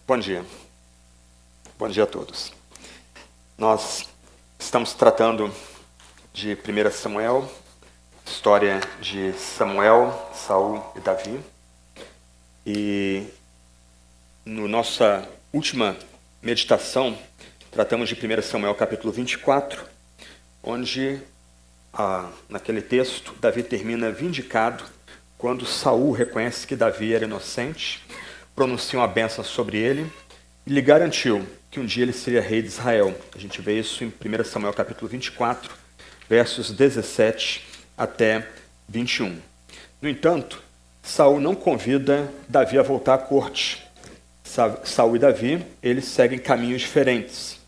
Bom dia. Bom dia a todos. Nós estamos tratando de 1 Samuel, história de Samuel, Saul e Davi. E na nossa última meditação, tratamos de 1 Samuel capítulo 24, onde, naquele texto, Davi termina vindicado quando Saul reconhece que Davi era inocente, pronuncia uma bênção sobre ele e lhe garantiu que um dia ele seria rei de Israel. A gente vê isso em 1 Samuel capítulo 24, versos 17 até 21. No entanto, Saul não convida Davi a voltar à corte. Saul e Davi, eles seguem caminhos diferentes.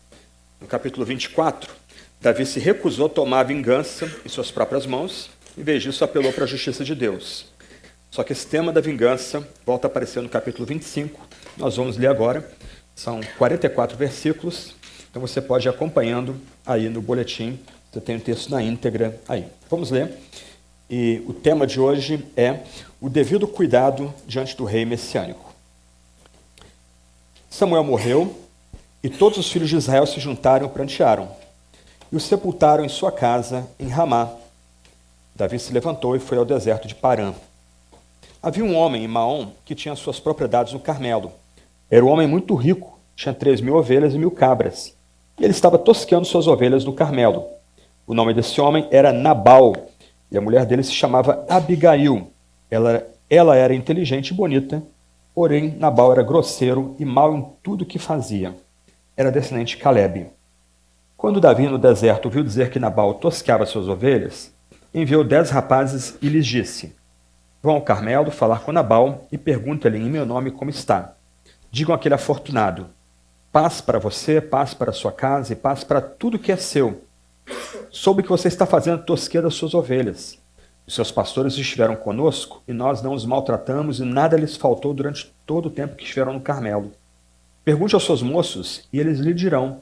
No capítulo 24, Davi se recusou a tomar a vingança em suas próprias mãos, em vez disso apelou para a justiça de Deus. Só que esse tema da vingança volta a aparecer no capítulo 25, nós vamos ler agora, são 44 versículos, então você pode ir acompanhando aí no boletim, você tem o texto na íntegra aí. Vamos ler, e o tema de hoje é o devido cuidado diante do rei messiânico. Samuel morreu, e todos os filhos de Israel se juntaram e prantearam, e o sepultaram em sua casa, em Ramá. Davi se levantou e foi ao deserto de Parã. Havia um homem em Maom que tinha suas propriedades no Carmelo. Era um homem muito rico, tinha 3.000 ovelhas e 1.000 cabras. E ele estava tosqueando suas ovelhas no Carmelo. O nome desse homem era Nabal, e a mulher dele se chamava Abigail. Ela era inteligente e bonita, porém Nabal era grosseiro e mau em tudo que fazia. Era descendente de Calebe. Quando Davi no deserto ouviu dizer que Nabal tosqueava suas ovelhas, enviou 10 rapazes e lhes disse: vão ao Carmelo falar com Nabal e pergunta-lhe em meu nome como está. Digam àquele afortunado: paz para você, paz para sua casa e paz para tudo que é seu. Soube que você está fazendo tosqueira das suas ovelhas. Os seus pastores estiveram conosco e nós não os maltratamos e nada lhes faltou durante todo o tempo que estiveram no Carmelo. Pergunte aos seus moços e eles lhe dirão.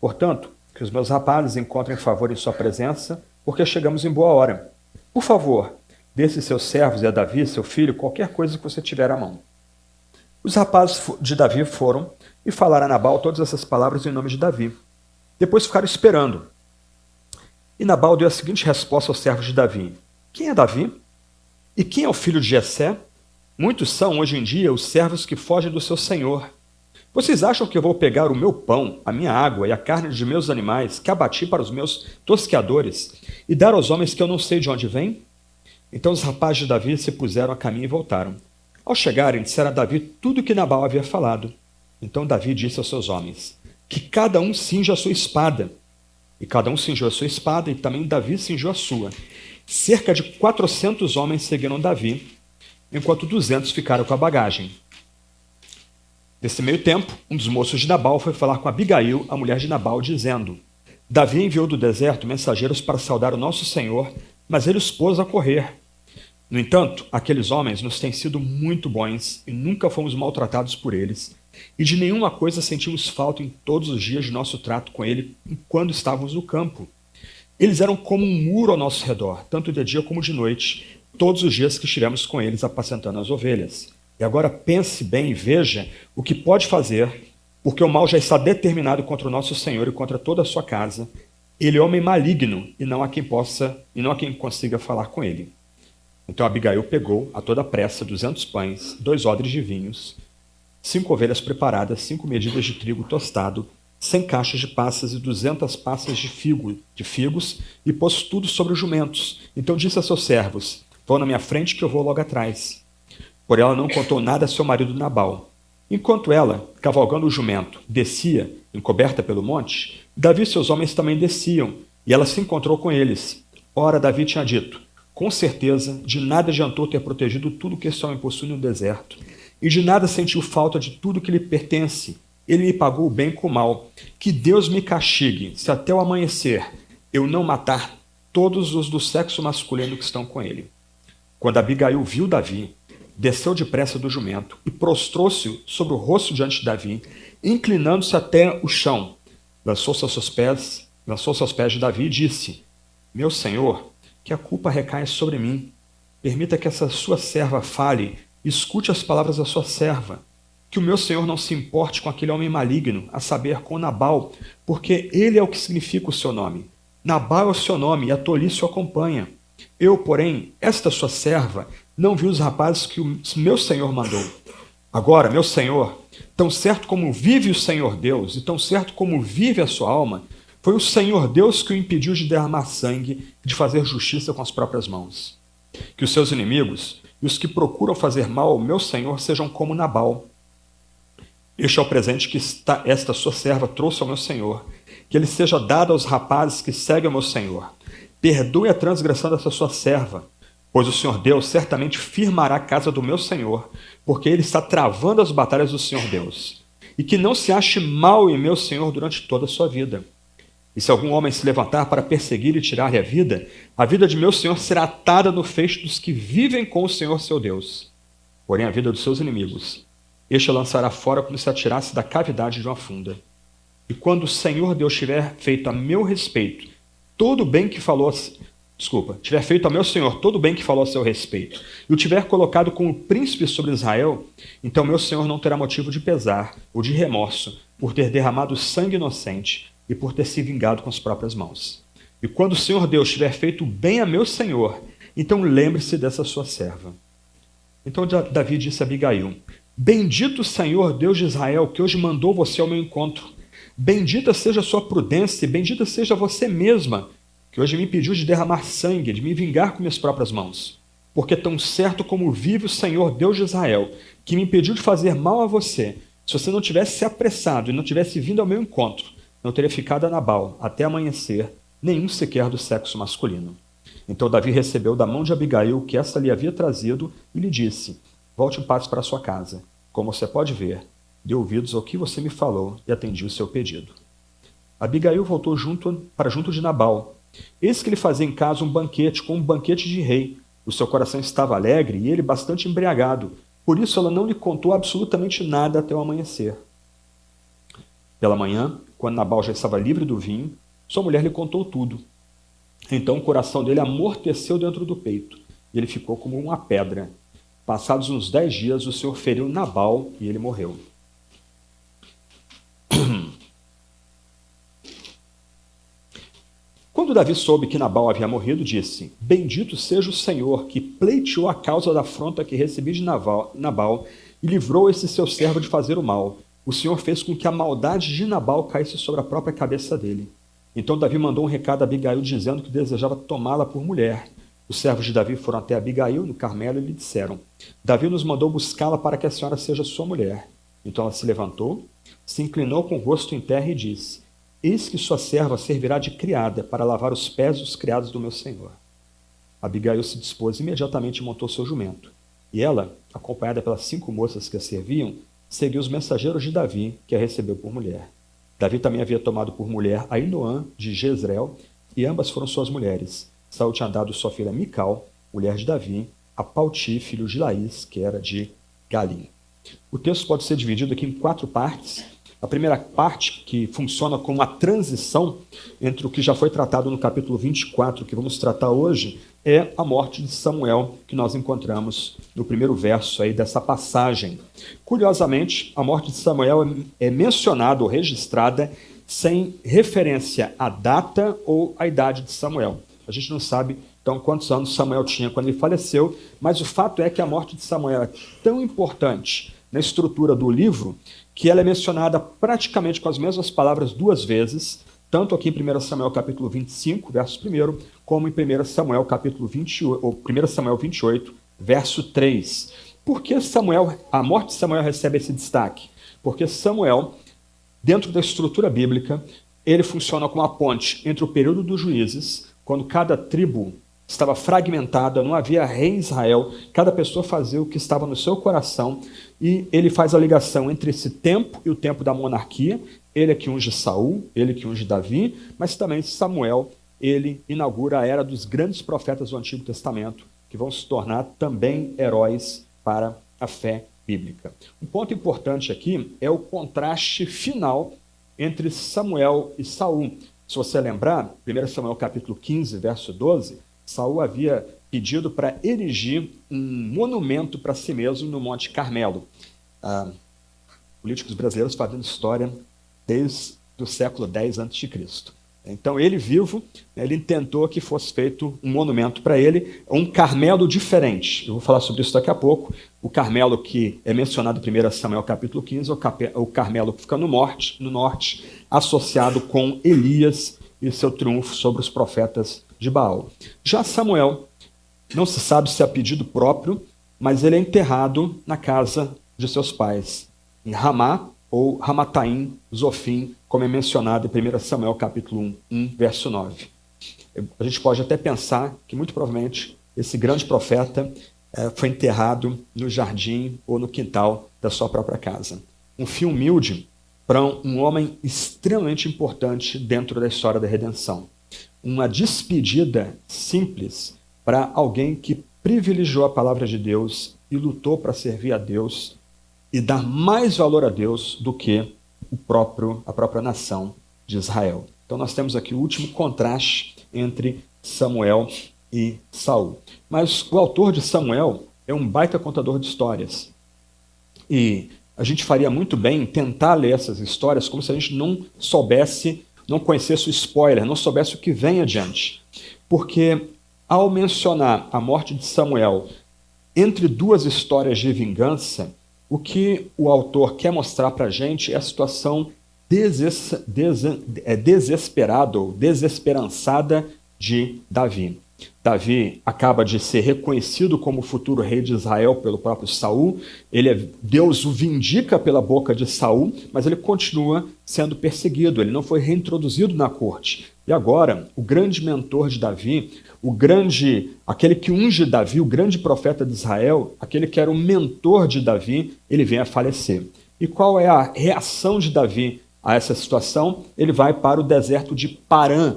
Portanto, que os meus rapazes encontrem favor em sua presença, porque chegamos em boa hora. Por favor, dê-se seus servos e a Davi, seu filho, qualquer coisa que você tiver à mão. Os rapazes de Davi foram e falaram a Nabal todas essas palavras em nome de Davi. Depois ficaram esperando. E Nabal deu a seguinte resposta aos servos de Davi: quem é Davi? E quem é o filho de Jessé? Muitos são, hoje em dia, os servos que fogem do seu senhor. Vocês acham que eu vou pegar o meu pão, a minha água e a carne de meus animais, que abati para os meus tosqueadores, e dar aos homens que eu não sei de onde vêm? Então os rapazes de Davi se puseram a caminho e voltaram. Ao chegarem, disseram a Davi tudo o que Nabal havia falado. Então Davi disse aos seus homens: que cada um cinja a sua espada. E cada um cingiu a sua espada, e também Davi cingiu a sua. Cerca de 400 homens seguiram Davi, enquanto 200 ficaram com a bagagem. Nesse meio tempo, um dos moços de Nabal foi falar com Abigail, a mulher de Nabal, dizendo: Davi enviou do deserto mensageiros para saudar o nosso senhor, mas ele os pôs a correr. No entanto, aqueles homens nos têm sido muito bons e nunca fomos maltratados por eles, e de nenhuma coisa sentimos falta em todos os dias de nosso trato com ele quando estávamos no campo. Eles eram como um muro ao nosso redor, tanto de dia como de noite, todos os dias que estivemos com eles apacentando as ovelhas. E agora pense bem e veja o que pode fazer, porque o mal já está determinado contra o nosso Senhor e contra toda a sua casa. Ele é homem maligno e não há quem consiga falar com ele. Então Abigail pegou a toda pressa 200 pães, 2 odres de vinhos, 5 ovelhas preparadas, 5 medidas de trigo tostado, 100 caixas de passas e 200 passas de figos, e pôs tudo sobre os jumentos. Então disse a seus servos: vão na minha frente que eu vou logo atrás. Porém ela não contou nada a seu marido Nabal. Enquanto ela, cavalgando o jumento, descia, encoberta pelo monte, Davi e seus homens também desciam, e ela se encontrou com eles. Ora, Davi tinha dito: com certeza, de nada adiantou ter protegido tudo que esse homem possui no deserto, e de nada sentiu falta de tudo que lhe pertence. Ele me pagou o bem com o mal. Que Deus me castigue, se até o amanhecer eu não matar todos os do sexo masculino que estão com ele. Quando Abigail viu Davi, desceu depressa do jumento e prostrou-se sobre o rosto diante de Davi, inclinando-se até o chão. Lançou-se aos seus pés de Davi e disse: meu senhor, que a culpa recaia sobre mim. Permita que essa sua serva fale, escute as palavras da sua serva. que o meu senhor não se importe com aquele homem maligno, a saber, com Nabal, porque ele é o que significa o seu nome. Nabal é o seu nome e a tolice o acompanha. Eu, porém, esta sua serva, não vi os rapazes que o meu senhor mandou. Agora, meu senhor, tão certo como vive o Senhor Deus e tão certo como vive a sua alma, foi o Senhor Deus que o impediu de derramar sangue e de fazer justiça com as próprias mãos. Que os seus inimigos e os que procuram fazer mal ao meu senhor sejam como Nabal. Este é o presente que esta sua serva trouxe ao meu senhor, que ele seja dado aos rapazes que seguem ao meu senhor. Perdoe a transgressão dessa sua serva, pois o Senhor Deus certamente firmará a casa do meu senhor, porque ele está travando as batalhas do Senhor Deus. E que não se ache mal em meu senhor durante toda a sua vida. E se algum homem se levantar para perseguir e tirar-lhe a vida de meu senhor será atada no feixe dos que vivem com o Senhor seu Deus. Porém, a vida dos seus inimigos, este lançará fora como se atirasse da cavidade de uma funda. E quando o Senhor Deus tiver feito a meu respeito todo o bem que falou, tiver feito ao meu Senhor todo o bem que falou a seu respeito, e o tiver colocado como príncipe sobre Israel, então meu Senhor não terá motivo de pesar ou de remorso por ter derramado sangue inocente e por ter se vingado com as próprias mãos. E quando o Senhor Deus tiver feito bem a meu Senhor, então lembre-se dessa sua serva. Então Davi disse a Abigail: Bendito o Senhor, Deus de Israel, que hoje mandou você ao meu encontro. Bendita seja a sua prudência e bendita seja você mesma, que hoje me impediu de derramar sangue, de me vingar com minhas próprias mãos. Porque tão certo como vive o Senhor, Deus de Israel, que me impediu de fazer mal a você, se você não tivesse se apressado e não tivesse vindo ao meu encontro, não teria ficado a Nabal até amanhecer, nenhum sequer do sexo masculino. Então Davi recebeu da mão de Abigail o que esta lhe havia trazido e lhe disse: Volte em paz para sua casa. Como você pode ver, dei ouvidos ao que você me falou e atendi o seu pedido. Abigail voltou para junto de Nabal. Eis que ele fazia em casa um banquete, como um banquete de rei. O seu coração estava alegre e ele bastante embriagado. Por isso ela não lhe contou absolutamente nada até o amanhecer. Pela manhã, quando Nabal já estava livre do vinho, sua mulher lhe contou tudo. Então o coração dele amorteceu dentro do peito, e ele ficou como uma pedra. Passados uns 10 dias, o Senhor feriu Nabal e ele morreu. Quando Davi soube que Nabal havia morrido, disse: Bendito seja o Senhor, que pleiteou a causa da afronta que recebi de Nabal e livrou esse seu servo de fazer o mal. O Senhor fez com que a maldade de Nabal caísse sobre a própria cabeça dele. Então Davi mandou um recado a Abigail, dizendo que desejava tomá-la por mulher. Os servos de Davi foram até Abigail, no Carmelo, e lhe disseram: Davi nos mandou buscá-la para que a senhora seja sua mulher. Então ela se levantou, se inclinou com o rosto em terra e disse: Eis que sua serva servirá de criada para lavar os pés dos criados do meu senhor. Abigail se dispôs imediatamente e montou seu jumento. E ela, acompanhada pelas 5 moças que a serviam, seguiu os mensageiros de Davi, que a recebeu por mulher. Davi também havia tomado por mulher Ainoã de Jezreel, e ambas foram suas mulheres. Saul tinha dado sua filha Mical, mulher de Davi, a Palti, filho de Laís, que era de Galim. O texto pode ser dividido aqui em 4 partes. A primeira parte, que funciona como uma transição entre o que já foi tratado no capítulo 24, que vamos tratar hoje, é a morte de Samuel, que nós encontramos no primeiro verso aí dessa passagem. Curiosamente, a morte de Samuel é mencionada ou registrada sem referência à data ou à idade de Samuel. A gente não sabe, então, quantos anos Samuel tinha quando ele faleceu, mas o fato é que a morte de Samuel é tão importante na estrutura do livro que ela é mencionada praticamente com as mesmas palavras 2 vezes, tanto aqui em 1 Samuel capítulo 25, verso 1, como em 1 Samuel capítulo 28, ou 1 Samuel 28, verso 3. Por que a morte de Samuel recebe esse destaque? Porque Samuel, dentro da estrutura bíblica, ele funciona como a ponte entre o período dos juízes, quando cada tribo estava fragmentada, não havia rei em Israel, cada pessoa fazia o que estava no seu coração, e ele faz a ligação entre esse tempo e o tempo da monarquia. Ele é que unge Saul, ele que unge Davi, mas também Samuel, ele inaugura a era dos grandes profetas do Antigo Testamento, que vão se tornar também heróis para a fé bíblica. Um ponto importante aqui é o contraste final entre Samuel e Saul. Se você lembrar, 1 Samuel capítulo 15, verso 12, Saul havia pedido para erigir um monumento para si mesmo no Monte Carmelo. políticos brasileiros fazendo história desde o século X a.C. Então, ele vivo, ele intentou que fosse feito um monumento para ele, um Carmelo diferente. Eu vou falar sobre isso daqui a pouco. O Carmelo que é mencionado em 1 Samuel capítulo 15, o Carmelo que fica no norte, associado com Elias e seu triunfo sobre os profetas de Baal. Já Samuel, não se sabe se é a pedido próprio, mas ele é enterrado na casa de seus pais, em Ramá, ou Ramataim, Zofim, como é mencionado em 1 Samuel capítulo 1, verso 9. A gente pode até pensar que, muito provavelmente, esse grande profeta foi enterrado no jardim ou no quintal da sua própria casa. Um fim humilde para um homem extremamente importante dentro da história da redenção. Uma despedida simples para alguém que privilegiou a palavra de Deus e lutou para servir a Deus e dar mais valor a Deus do que a própria nação de Israel. Então nós temos aqui o último contraste entre Samuel e Saul. Mas o autor de Samuel é um baita contador de histórias. E a gente faria muito bem em tentar ler essas histórias como se a gente não soubesse, não conhecesse o spoiler, não soubesse o que vem adiante. Porque ao mencionar a morte de Samuel entre duas histórias de vingança, o que o autor quer mostrar para a gente é a situação desesperada ou desesperançada de Davi. Davi acaba de ser reconhecido como o futuro rei de Israel pelo próprio Saul. Deus o vindica pela boca de Saul, mas ele continua sendo perseguido. Ele não foi reintroduzido na corte. E agora, o grande mentor de Davi, aquele que unge Davi, o grande profeta de Israel, aquele que era o mentor de Davi, ele vem a falecer. E qual é a reação de Davi a essa situação? Ele vai para o deserto de Parã.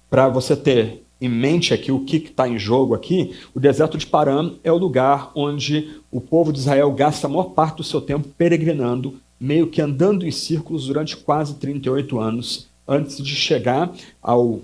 Para você ter em mente aqui o que está em jogo aqui, o deserto de Parã é o lugar onde o povo de Israel gasta a maior parte do seu tempo peregrinando, meio que andando em círculos durante quase 38 anos, antes de chegar ao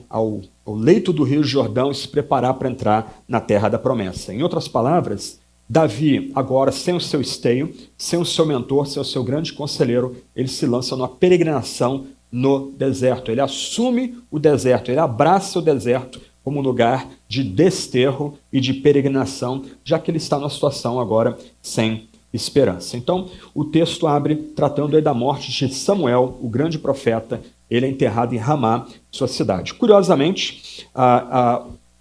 leito do Rio Jordão e se preparar para entrar na terra da promessa. Em outras palavras, Davi, agora sem o seu esteio, sem o seu mentor, sem o seu grande conselheiro, ele se lança numa peregrinação no deserto. Ele assume o deserto, ele abraça o deserto como um lugar de desterro e de peregrinação, já que ele está numa situação agora sem esperança. Então, o texto abre tratando aí da morte de Samuel, o grande profeta. Ele é enterrado em Ramá, sua cidade. Curiosamente,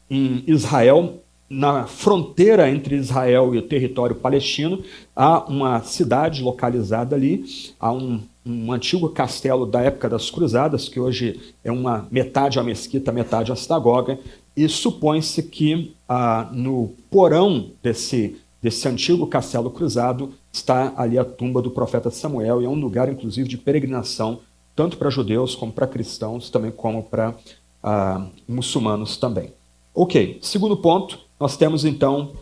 em Israel, na fronteira entre Israel e o território palestino, há uma cidade localizada ali, há um antigo castelo da época das Cruzadas, que hoje é metade a mesquita, metade a sinagoga, e supõe-se que no porão desse antigo castelo cruzado está ali a tumba do profeta Samuel, e é um lugar, inclusive, de peregrinação, tanto para judeus como para cristãos, também como para muçulmanos também. Ok, segundo ponto, nós temos então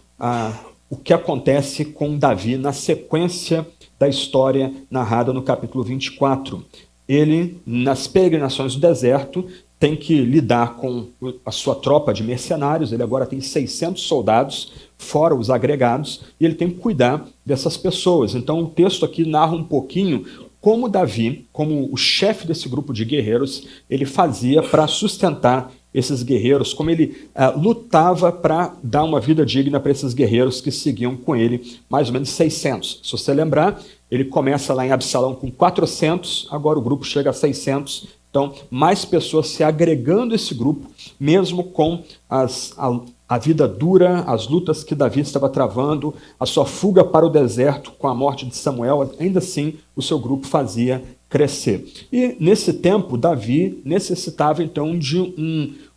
o que acontece com Davi na sequência da história narrada no capítulo 24. Ele, nas peregrinações do deserto, tem que lidar com a sua tropa de mercenários. Ele agora tem 600 soldados, fora os agregados, e ele tem que cuidar dessas pessoas. Então o texto aqui narra um pouquinho como Davi, como o chefe desse grupo de guerreiros, ele fazia para sustentar esses guerreiros, como ele lutava para dar uma vida digna para esses guerreiros que seguiam com ele, mais ou menos 600. Se você lembrar, ele começa lá em Absalão com 400, agora o grupo chega a 600, então mais pessoas se agregando a esse grupo, mesmo com a vida dura, as lutas que Davi estava travando, a sua fuga para o deserto com a morte de Samuel, ainda assim o seu grupo fazia crescer. E nesse tempo, Davi necessitava então de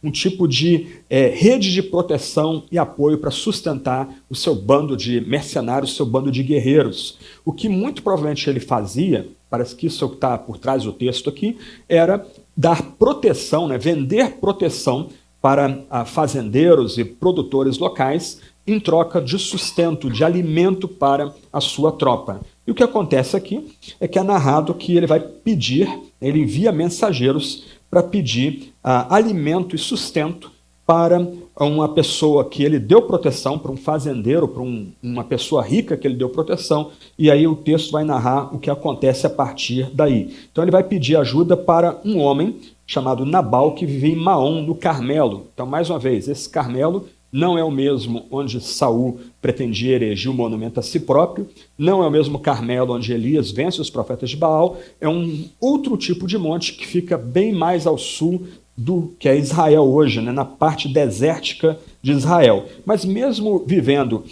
um tipo de rede de proteção e apoio para sustentar o seu bando de mercenários, o seu bando de guerreiros. O que muito provavelmente ele fazia, parece que isso é o que está por trás do texto aqui, era dar proteção, vender proteção para fazendeiros e produtores locais em troca de sustento, de alimento para a sua tropa. E o que acontece aqui é que é narrado que ele vai pedir, ele envia mensageiros para pedir alimento e sustento para uma pessoa que ele deu proteção, para um fazendeiro, para uma pessoa rica que ele deu proteção, e aí o texto vai narrar o que acontece a partir daí. Então ele vai pedir ajuda para um homem chamado Nabal, que vivia em Maom, no Carmelo. Então, mais uma vez, esse Carmelo não é o mesmo onde Saul pretendia erigir um monumento a si próprio, não é o mesmo Carmelo onde Elias vence os profetas de Baal, é um outro tipo de monte que fica bem mais ao sul do que é Israel hoje, né, na parte desértica de Israel. Mas mesmo vivendo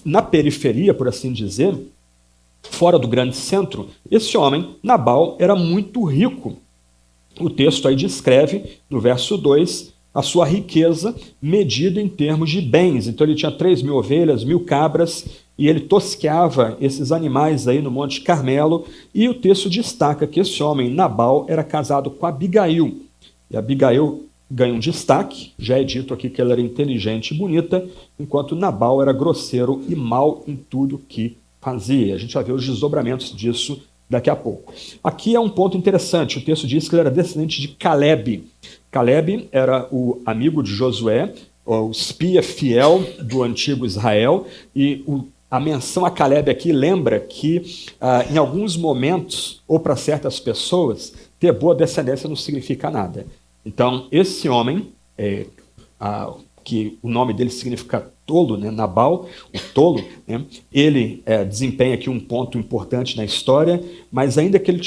na periferia, por assim dizer, fora do grande centro, esse homem, Nabal, era muito rico. O texto aí descreve, no verso 2, a sua riqueza medida em termos de bens. Então ele tinha 3.000 ovelhas, 1.000 cabras, e ele tosqueava esses animais aí no Monte Carmelo, e o texto destaca que esse homem, Nabal, era casado com Abigail. E Abigail ganha um destaque, já é dito aqui que ela era inteligente e bonita, enquanto Nabal era grosseiro e mau em tudo que fazia. A gente vai ver os desdobramentos disso daqui a pouco. Aqui é um ponto interessante, o texto diz que ele era descendente de Caleb. Caleb era o amigo de Josué, o espia fiel do antigo Israel, e a menção a Caleb aqui lembra que, em alguns momentos, ou para certas pessoas, ter boa descendência não significa nada. Então, esse homem, que o nome dele significa tolo, né, Nabal, o tolo, né, ele desempenha aqui um ponto importante na história, mas ainda que ele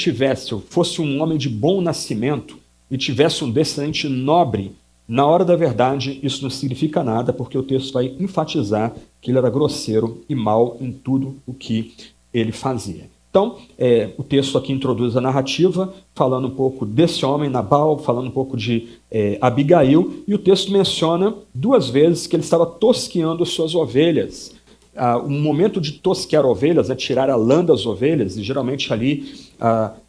fosse um homem de bom nascimento e tivesse um descendente nobre, na hora da verdade isso não significa nada, porque o texto vai enfatizar que ele era grosseiro e mau em tudo o que ele fazia. Então, o texto aqui introduz a narrativa, falando um pouco desse homem, Nabal, falando um pouco de Abigail, e o texto menciona 2 vezes que ele estava tosqueando suas ovelhas. O momento de tosquear ovelhas é tirar a lã das ovelhas, e geralmente ali,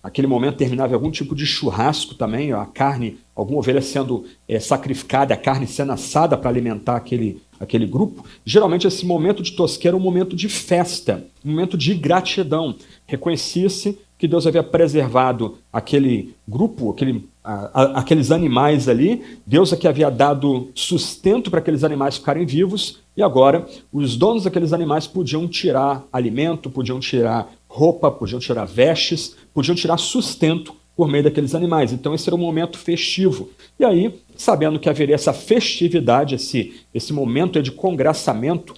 aquele momento terminava em algum tipo de churrasco também, a carne, alguma ovelha sendo sacrificada, a carne sendo assada para alimentar aquele grupo. Geralmente esse momento de tosquear era um momento de festa, um momento de gratidão. Reconhecia-se que Deus havia preservado aquele grupo, aqueles animais ali, Deus é que havia dado sustento para aqueles animais ficarem vivos, e agora os donos daqueles animais podiam tirar alimento, podiam tirar roupa, podiam tirar vestes, podiam tirar sustento por meio daqueles animais. Então esse era um momento festivo. E aí, sabendo que haveria essa festividade, esse momento de congraçamento,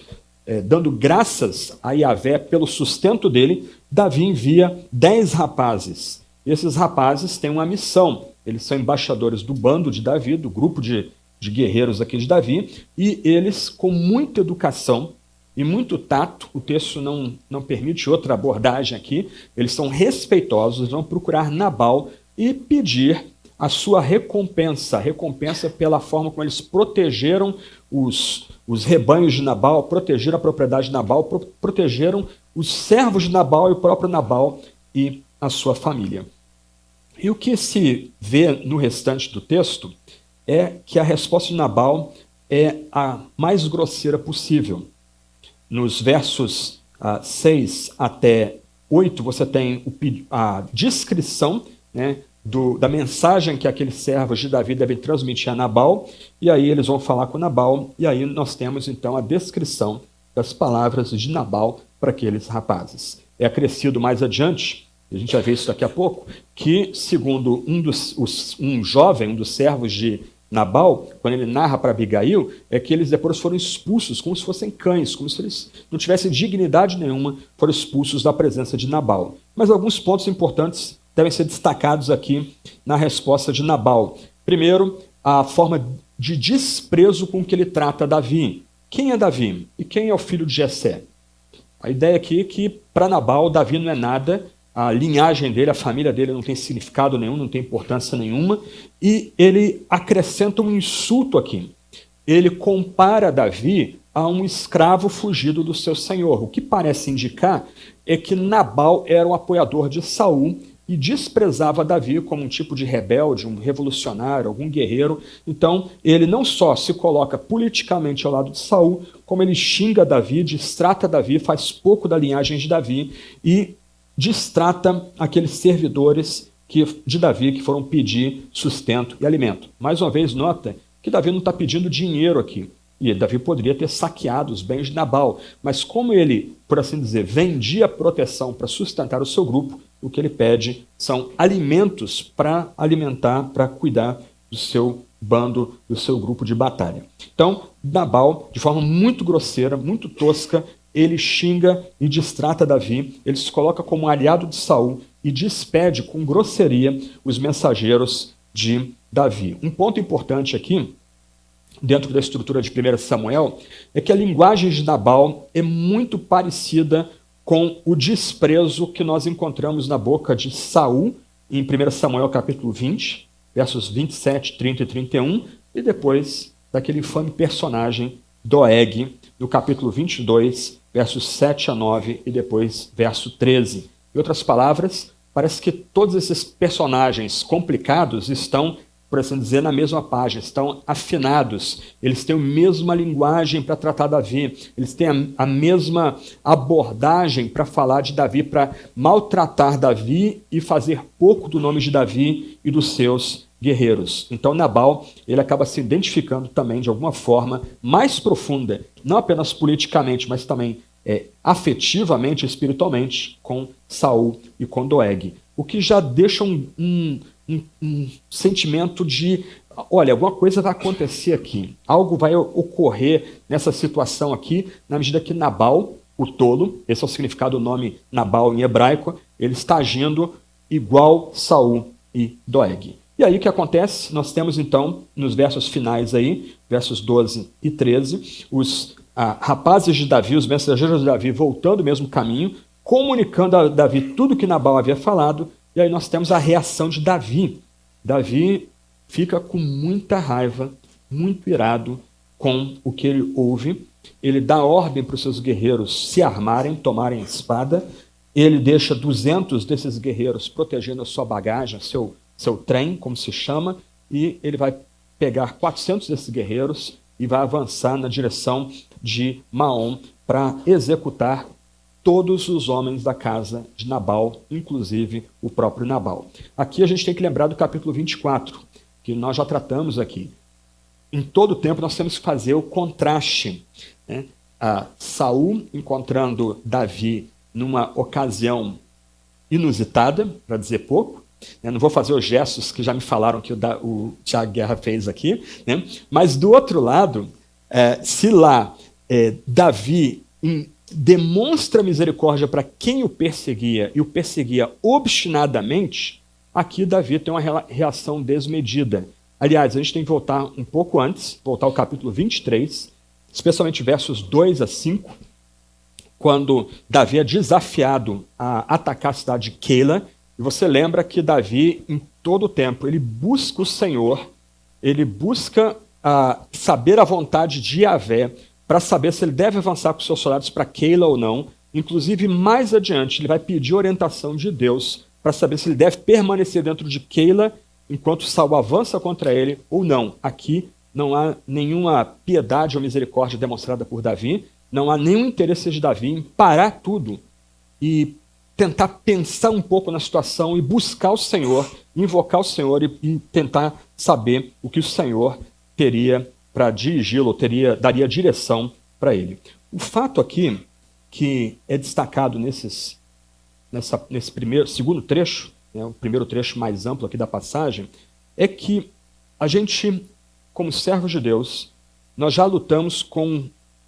dando graças a Yahvé pelo sustento dele, Davi envia 10 rapazes. E esses rapazes têm uma missão. Eles são embaixadores do bando de Davi, do grupo de guerreiros aqui de Davi, e eles, com muita educação e muito tato, o texto não permite outra abordagem aqui, eles são respeitosos, vão procurar Nabal e pedir a sua recompensa pela forma como eles protegeram os rebanhos de Nabal, protegeram a propriedade de Nabal, protegeram os servos de Nabal e o próprio Nabal e a sua família. E o que se vê no restante do texto é que a resposta de Nabal é a mais grosseira possível. Nos versos 6 até 8, você tem a descrição, né, da mensagem que aqueles servos de Davi devem transmitir a Nabal, e aí eles vão falar com Nabal, e aí nós temos então a descrição das palavras de Nabal para aqueles rapazes. É acrescido mais adiante, e a gente vai ver isso daqui a pouco, que segundo um jovem, um dos servos de Nabal, quando ele narra para Abigail, é que eles depois foram expulsos como se fossem cães, como se eles não tivessem dignidade nenhuma, foram expulsos da presença de Nabal. Mas alguns pontos importantes devem ser destacados aqui na resposta de Nabal. Primeiro, a forma de desprezo com que ele trata Davi. Quem é Davi? E quem é o filho de Jessé? A ideia aqui é que, para Nabal, Davi não é nada, a linhagem dele, a família dele não tem significado nenhum, não tem importância nenhuma, e ele acrescenta um insulto aqui. Ele compara Davi a um escravo fugido do seu senhor. O que parece indicar é que Nabal era um apoiador de Saul e desprezava Davi como um tipo de rebelde, um revolucionário, algum guerreiro. Então, ele não só se coloca politicamente ao lado de Saul, como ele xinga Davi, distrata Davi, faz pouco da linhagem de Davi e distrata aqueles servidores de Davi que foram pedir sustento e alimento. Mais uma vez, nota que Davi não está pedindo dinheiro aqui. E Davi poderia ter saqueado os bens de Nabal, mas como ele, por assim dizer, vendia proteção para sustentar o seu grupo, o que ele pede são alimentos para alimentar, para cuidar do seu bando, do seu grupo de batalha. Então, Nabal, de forma muito grosseira, muito tosca, ele xinga e distrata Davi, ele se coloca como um aliado de Saul e despede com grosseria os mensageiros de Davi. Um ponto importante aqui, dentro da estrutura de 1 Samuel, é que a linguagem de Nabal é muito parecida com o desprezo que nós encontramos na boca de Saul, em 1 Samuel capítulo 20, versos 27, 30 e 31, e depois daquele infame personagem Doeg, no capítulo 22, versos 7 a 9 e depois verso 13. Em outras palavras, parece que todos esses personagens complicados estão, por assim dizer, na mesma página, estão afinados, eles têm a mesma linguagem para tratar Davi, eles têm a mesma abordagem para falar de Davi, para maltratar Davi e fazer pouco do nome de Davi e dos seus guerreiros. Então Nabal, ele acaba se identificando também de alguma forma mais profunda, não apenas politicamente, mas também afetivamente, espiritualmente, com Saul e com Doeg, o que já deixa um sentimento de, olha, alguma coisa vai acontecer aqui, algo vai ocorrer nessa situação aqui, na medida que Nabal, o tolo, esse é o significado do nome Nabal em hebraico, ele está agindo igual Saul e Doeg. E aí o que acontece? Nós temos então, nos versos finais aí, versos 12 e 13, os rapazes de Davi, os mensageiros de Davi, voltando o mesmo caminho, comunicando a Davi tudo que Nabal havia falado, e aí nós temos a reação de Davi. Davi fica com muita raiva, muito irado com o que ele ouve. Ele dá ordem para os seus guerreiros se armarem, tomarem a espada. Ele deixa 200 desses guerreiros protegendo a sua bagagem, seu trem, como se chama, e ele vai pegar 400 desses guerreiros e vai avançar na direção de Maom para executar todos os homens da casa de Nabal, inclusive o próprio Nabal. Aqui a gente tem que lembrar do capítulo 24, que nós já tratamos aqui. Em todo o tempo nós temos que fazer o contraste, né? Saul encontrando Davi numa ocasião inusitada, para dizer pouco. Eu não vou fazer os gestos que já me falaram que o Tiago Guerra fez aqui, né? Mas do outro lado, se lá Davi demonstra misericórdia para quem o perseguia e o perseguia obstinadamente, aqui Davi tem uma reação desmedida. Aliás, a gente tem que voltar um pouco antes, voltar ao capítulo 23, especialmente versos 2 a 5, quando Davi é desafiado a atacar a cidade de Keila. E você lembra que Davi, em todo o tempo, ele busca o Senhor, ele busca saber a vontade de Yahvé, para saber se ele deve avançar com seus soldados para Keila ou não. Inclusive, mais adiante, ele vai pedir orientação de Deus para saber se ele deve permanecer dentro de Keila enquanto Saul avança contra ele ou não. Aqui não há nenhuma piedade ou misericórdia demonstrada por Davi, não há nenhum interesse de Davi em parar tudo e tentar pensar um pouco na situação e buscar o Senhor, invocar o Senhor e tentar saber o que o Senhor teria para dirigi-lo, daria direção para ele. O fato aqui, que é destacado nesse segundo trecho, né, o primeiro trecho mais amplo aqui da passagem, é que a gente, como servos de Deus, nós já lutamos com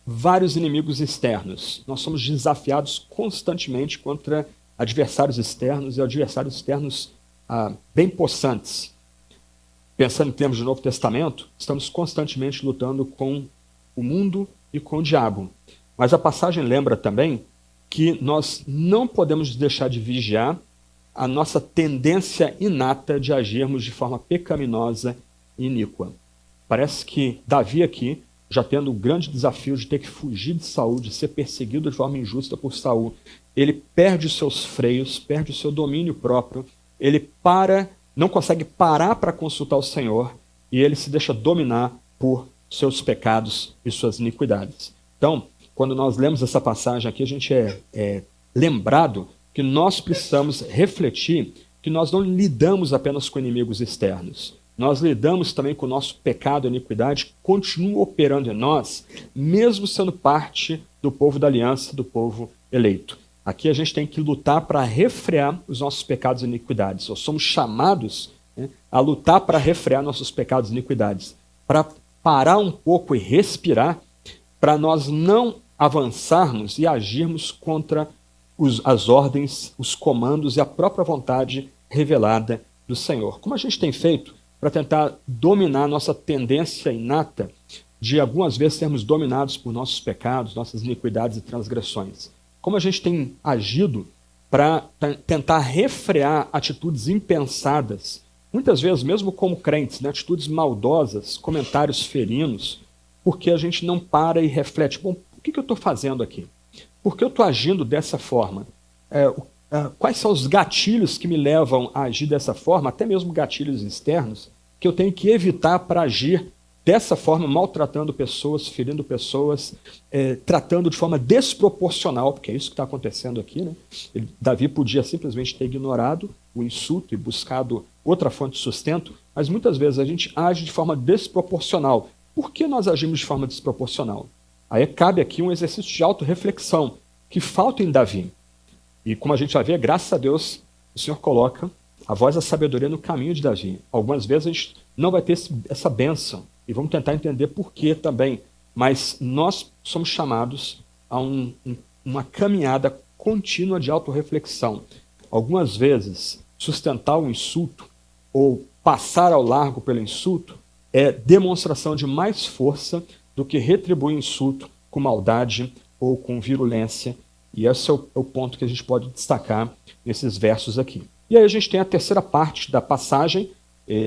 vários inimigos externos. Nós somos desafiados constantemente contra adversários externos e adversários externos bem possantes. Pensando em termos de Novo Testamento, estamos constantemente lutando com o mundo e com o diabo. Mas a passagem lembra também que nós não podemos deixar de vigiar a nossa tendência inata de agirmos de forma pecaminosa e iníqua. Parece que Davi aqui, já tendo o grande desafio de ter que fugir de Saul, de ser perseguido de forma injusta por Saul, ele perde os seus freios, perde o seu domínio próprio, ele não consegue parar para consultar o Senhor e ele se deixa dominar por seus pecados e suas iniquidades. Então, quando nós lemos essa passagem aqui, a gente é lembrado que nós precisamos refletir que nós não lidamos apenas com inimigos externos. nós lidamos também com o nosso pecado e iniquidade, que continua operando em nós, mesmo sendo parte do povo da aliança, do povo eleito. Aqui a gente tem que lutar para refrear os nossos pecados e iniquidades. Nós somos chamados, né, a lutar para refrear nossos pecados e iniquidades, para parar um pouco e respirar, para nós não avançarmos e agirmos contra as ordens, os comandos e a própria vontade revelada do Senhor. Como a gente tem feito para tentar dominar nossa tendência inata de algumas vezes sermos dominados por nossos pecados, nossas iniquidades e transgressões. Como a gente tem agido para tentar refrear atitudes impensadas, muitas vezes mesmo como crentes, né, atitudes maldosas, comentários ferinos, porque a gente não para e reflete, bom, o que eu estou fazendo aqui? Por que eu estou agindo dessa forma? Quais são os gatilhos que me levam a agir dessa forma, até mesmo gatilhos externos, que eu tenho que evitar para agir dessa forma, maltratando pessoas, ferindo pessoas, tratando de forma desproporcional, porque é isso que está acontecendo aqui, né? Davi podia simplesmente ter ignorado o insulto e buscado outra fonte de sustento, mas muitas vezes a gente age de forma desproporcional. Por que nós agimos de forma desproporcional? Aí cabe aqui um exercício de autorreflexão, que falta em Davi. E como a gente vai ver, graças a Deus, o Senhor coloca a voz da sabedoria no caminho de Davi. Algumas vezes a gente não vai ter essa bênção, e vamos tentar entender por que também. Mas nós somos chamados a uma caminhada contínua de autorreflexão. Algumas vezes, sustentar o insulto ou passar ao largo pelo insulto é demonstração de mais força do que retribuir o insulto com maldade ou com virulência. E esse é o ponto que a gente pode destacar nesses versos aqui. E aí a gente tem a terceira parte da passagem,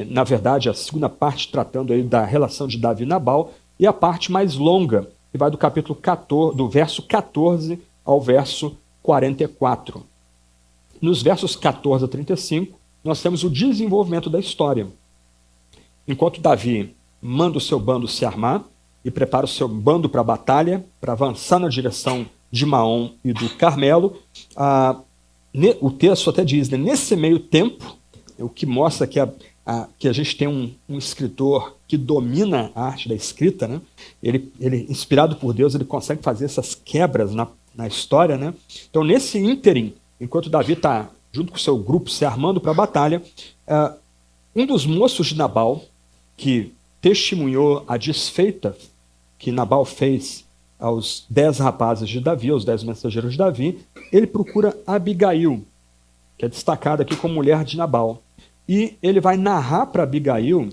na verdade a segunda parte tratando aí da relação de Davi e Nabal, e a parte mais longa, que vai do capítulo 14, do verso 14 ao verso 44. Nos versos 14 a 35, nós temos o desenvolvimento da história. Enquanto Davi manda o seu bando se armar e prepara o seu bando para a batalha, para avançar na direção de Maom e do Carmelo, o texto até diz, né, nesse meio tempo, o que mostra que a gente tem um escritor que domina a arte da escrita, né? Ele, inspirado por Deus, ele consegue fazer essas quebras na história, né? Então, nesse ínterim, enquanto Davi está junto com o seu grupo se armando para a batalha, um dos moços de Nabal, que testemunhou a desfeita que Nabal fez aos 10 rapazes de Davi, aos 10 mensageiros de Davi, ele procura Abigail, que é destacada aqui como mulher de Nabal. E ele vai narrar para Abigail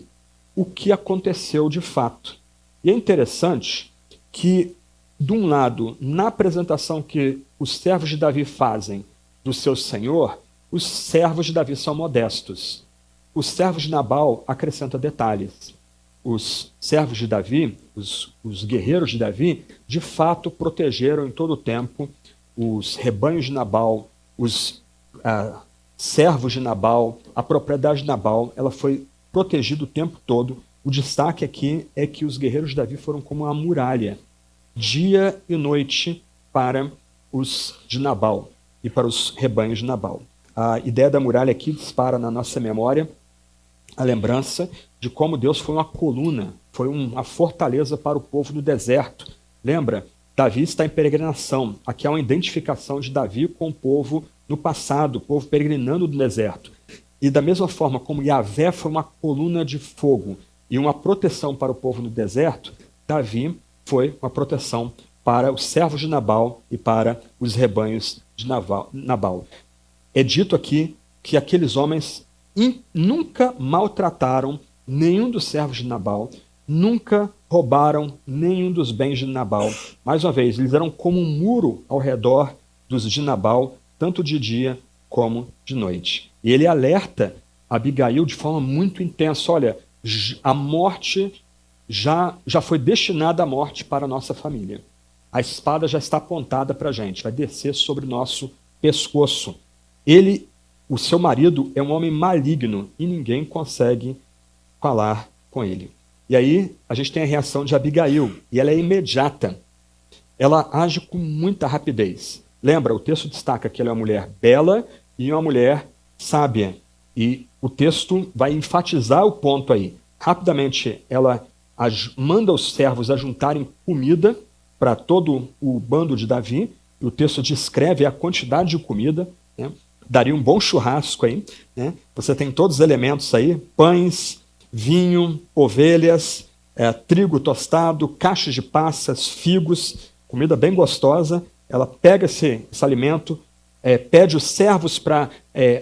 o que aconteceu de fato. E é interessante que, de um lado, na apresentação que os servos de Davi fazem do seu senhor, os servos de Davi são modestos. Os servos de Nabal acrescentam detalhes. Os servos de Davi, os guerreiros de Davi, de fato protegeram em todo o tempo os rebanhos de Nabal, os servos de Nabal, a propriedade de Nabal, ela foi protegida o tempo todo. O destaque aqui é que os guerreiros de Davi foram como uma muralha, dia e noite para os de Nabal e para os rebanhos de Nabal. A ideia da muralha aqui dispara na nossa memória a lembrança de como Deus foi uma coluna, foi uma fortaleza para o povo do deserto. Lembra? Davi está em peregrinação. Aqui há uma identificação de Davi com o povo no passado, o povo peregrinando no deserto. E da mesma forma como Yahvé foi uma coluna de fogo e uma proteção para o povo no deserto, Davi foi uma proteção para os servos de Nabal e para os rebanhos de Nabal. É dito aqui que aqueles homens nunca maltrataram nenhum dos servos de Nabal, nunca roubaram nenhum dos bens de Nabal. Mais uma vez, eles eram como um muro ao redor dos de Nabal, tanto de dia como de noite. E ele alerta Abigail de forma muito intensa: olha, a morte já foi destinada à morte para a nossa família. A espada já está apontada para a gente, vai descer sobre o nosso pescoço. O seu marido, é um homem maligno e ninguém consegue falar com ele. E aí a gente tem a reação de Abigail, e ela é imediata. Ela age com muita rapidez. Lembra, o texto destaca que ela é uma mulher bela e uma mulher sábia. E o texto vai enfatizar o ponto aí. Rapidamente, ela manda os servos a juntarem comida para todo o bando de Davi. E o texto descreve a quantidade de comida, né? Daria um bom churrasco aí, né? Você tem todos os elementos aí: pães, vinho, ovelhas, trigo tostado, cachos de passas, figos, comida bem gostosa. Ela pega esse alimento, pede os servos para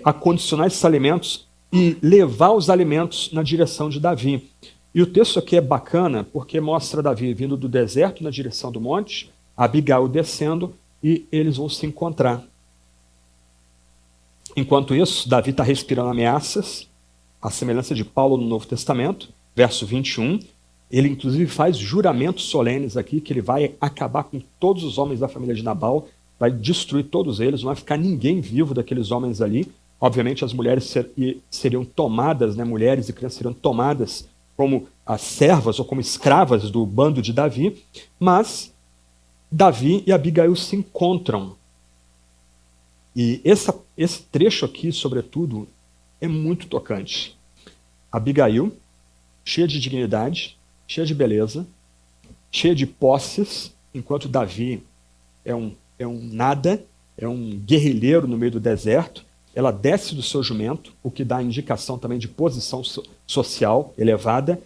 acondicionar esses alimentos e levar os alimentos na direção de Davi. E o texto aqui é bacana porque mostra Davi vindo do deserto na direção do monte, Abigail descendo, e eles vão se encontrar. Enquanto isso, Davi está respirando ameaças, à semelhança de Paulo no Novo Testamento, verso 21. Ele, inclusive, faz juramentos solenes aqui, que ele vai acabar com todos os homens da família de Nabal, vai destruir todos eles, não vai ficar ninguém vivo daqueles homens ali. Obviamente, as mulheres seriam tomadas, né, mulheres e crianças seriam tomadas como as servas ou como escravas do bando de Davi, mas Davi e Abigail se encontram. E esse trecho aqui, sobretudo, é muito tocante. Abigail, cheia de dignidade, cheia de beleza, cheia de posses, enquanto Davi é um nada, é um guerrilheiro no meio do deserto. Ela desce do seu jumento, o que dá indicação também de posição social elevada.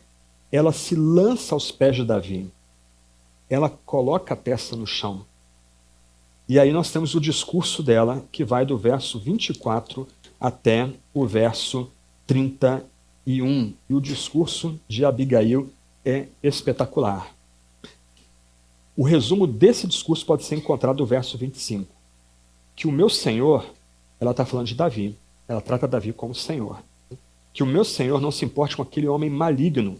Ela se lança aos pés de Davi. Ela coloca a testa no chão. E aí nós temos o discurso dela, que vai do verso 24 até o verso 31. E o discurso de Abigail é espetacular. O resumo desse discurso pode ser encontrado no verso 25. Que o meu Senhor, ela está falando de Davi, ela trata Davi como Senhor. Que o meu Senhor não se importe com aquele homem maligno,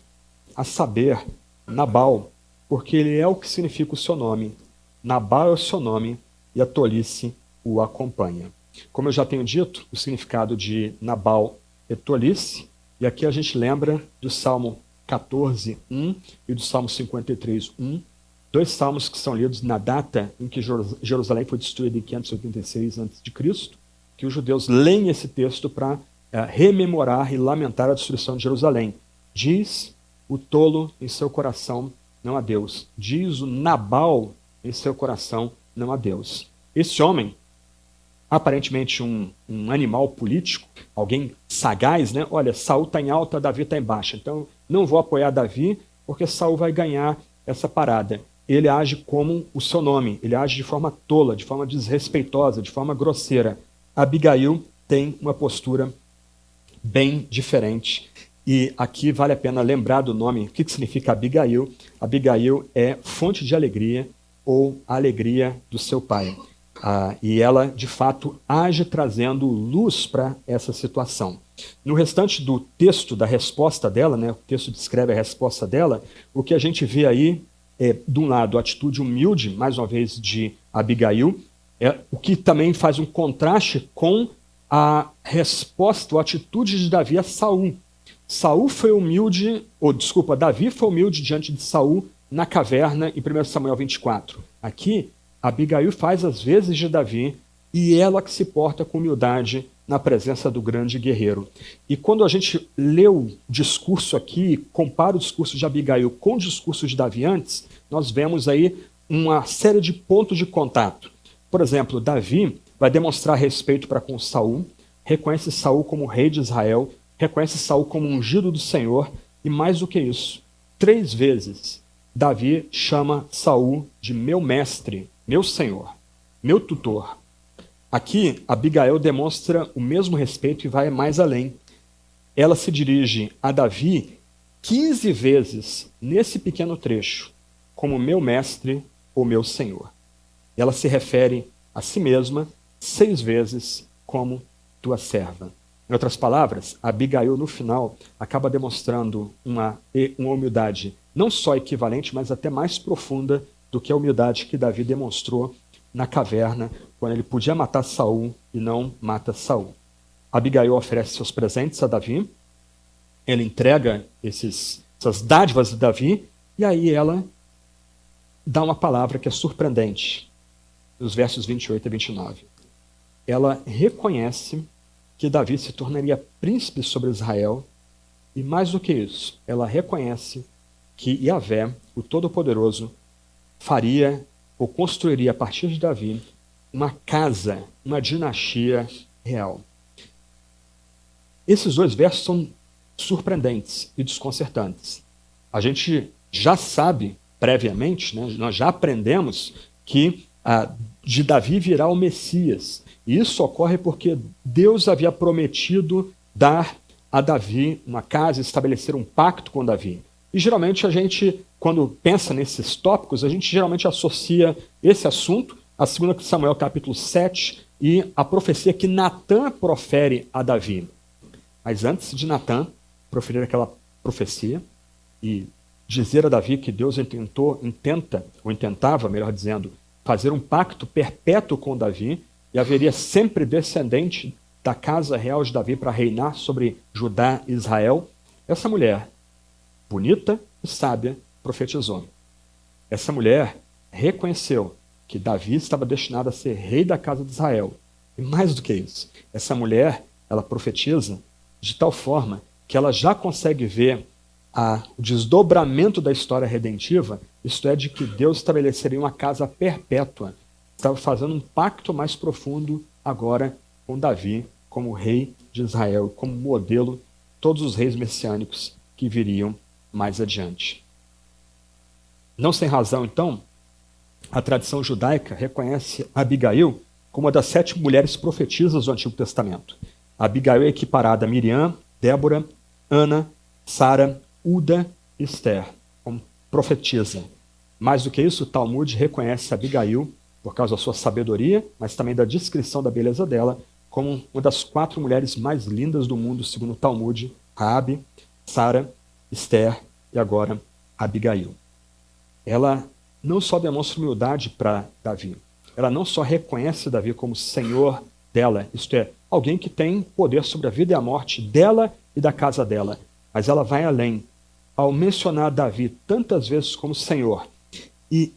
a saber, Nabal, porque ele é o que significa o seu nome. Nabal é o seu nome e a tolice o acompanha. Como eu já tenho dito, o significado de Nabal é tolice, e aqui a gente lembra do Salmo 14:1 e do Salmo 53:1, dois salmos que são lidos na data em que Jerusalém foi destruída em 586 a.C., que os judeus leem esse texto para rememorar e lamentar a destruição de Jerusalém. Diz o tolo em seu coração, não a Deus. Diz o Nabal em seu coração, não a Deus. Esse homem, aparentemente um animal político, alguém sagaz, né? Olha, Saul está em alta, Davi está em baixa. Então, não vou apoiar Davi, porque Saul vai ganhar essa parada. Ele age como o seu nome, ele age de forma tola, de forma desrespeitosa, de forma grosseira. Abigail tem uma postura bem diferente. E aqui vale a pena lembrar do nome. O que significa Abigail? Abigail é fonte de alegria ou alegria do seu pai. E ela, de fato, age trazendo luz para essa situação. No restante do texto, da resposta dela, né, o texto descreve a resposta dela, o que a gente vê aí é, de um lado, a atitude humilde, mais uma vez, de Abigail, o que também faz um contraste com a resposta, a atitude de Davi a Saul. Davi foi humilde diante de Saul na caverna em 1 Samuel 24. Aqui, Abigail faz as vezes de Davi e ela que se porta com humildade na presença do grande guerreiro. E quando a gente lê o discurso aqui, compara o discurso de Abigail com o discurso de Davi antes, nós vemos aí uma série de pontos de contato. Por exemplo, Davi vai demonstrar respeito para com Saul, reconhece Saul como rei de Israel, reconhece Saul como ungido do Senhor, e mais do que isso, 3 vezes Davi chama Saul de meu mestre, meu senhor, meu tutor. Aqui, Abigail demonstra o mesmo respeito e vai mais além. Ela se dirige a Davi 15 vezes nesse pequeno trecho, como meu mestre ou meu senhor. Ela se refere a si mesma 6 vezes como tua serva. Em outras palavras, Abigail, no final, acaba demonstrando uma humildade não só equivalente, mas até mais profunda do que a humildade que Davi demonstrou na caverna, quando ele podia matar Saul e não mata Saul. Abigail oferece seus presentes a Davi, ela entrega essas dádivas de Davi, e aí ela dá uma palavra que é surpreendente, nos versos 28 e 29. Ela reconhece que Davi se tornaria príncipe sobre Israel, e mais do que isso, ela reconhece que Yahvé, o Todo-Poderoso, faria ou construiria a partir de Davi uma casa, uma dinastia real. Esses dois versos são surpreendentes e desconcertantes. A gente já sabe previamente, né, nós já aprendemos que de Davi virá o Messias. E isso ocorre porque Deus havia prometido dar a Davi uma casa, estabelecer um pacto com Davi. E geralmente a gente, quando pensa nesses tópicos, a gente geralmente associa esse assunto a 2 Samuel capítulo 7 e a profecia que Natã profere a Davi. Mas antes de Natã proferir aquela profecia e dizer a Davi que Deus intentava, melhor dizendo, fazer um pacto perpétuo com Davi, e haveria sempre descendente da casa real de Davi para reinar sobre Judá e Israel, essa mulher, bonita e sábia, profetizou. Essa mulher reconheceu que Davi estava destinado a ser rei da casa de Israel. E mais do que isso, essa mulher, ela profetiza de tal forma que ela já consegue ver o desdobramento da história redentiva, isto é, de que Deus estabeleceria uma casa perpétua. Estava fazendo um pacto mais profundo agora com Davi como rei de Israel, como modelo de todos os reis messiânicos que viriam mais adiante. Não sem razão, então, a tradição judaica reconhece Abigail como uma das 7 mulheres profetisas do Antigo Testamento. Abigail é equiparada a Miriam, Débora, Ana, Sara, Uda e Esther, como profetisa. Mais do que isso, o Talmud reconhece Abigail, por causa da sua sabedoria, mas também da descrição da beleza dela, como uma das 4 mulheres mais lindas do mundo, segundo o Talmud: Raabe, Sara, Esther e agora Abigail. Ela não só demonstra humildade para Davi, ela não só reconhece Davi como senhor dela, isto é, alguém que tem poder sobre a vida e a morte dela e da casa dela, mas ela vai além. Ao mencionar Davi tantas vezes como senhor e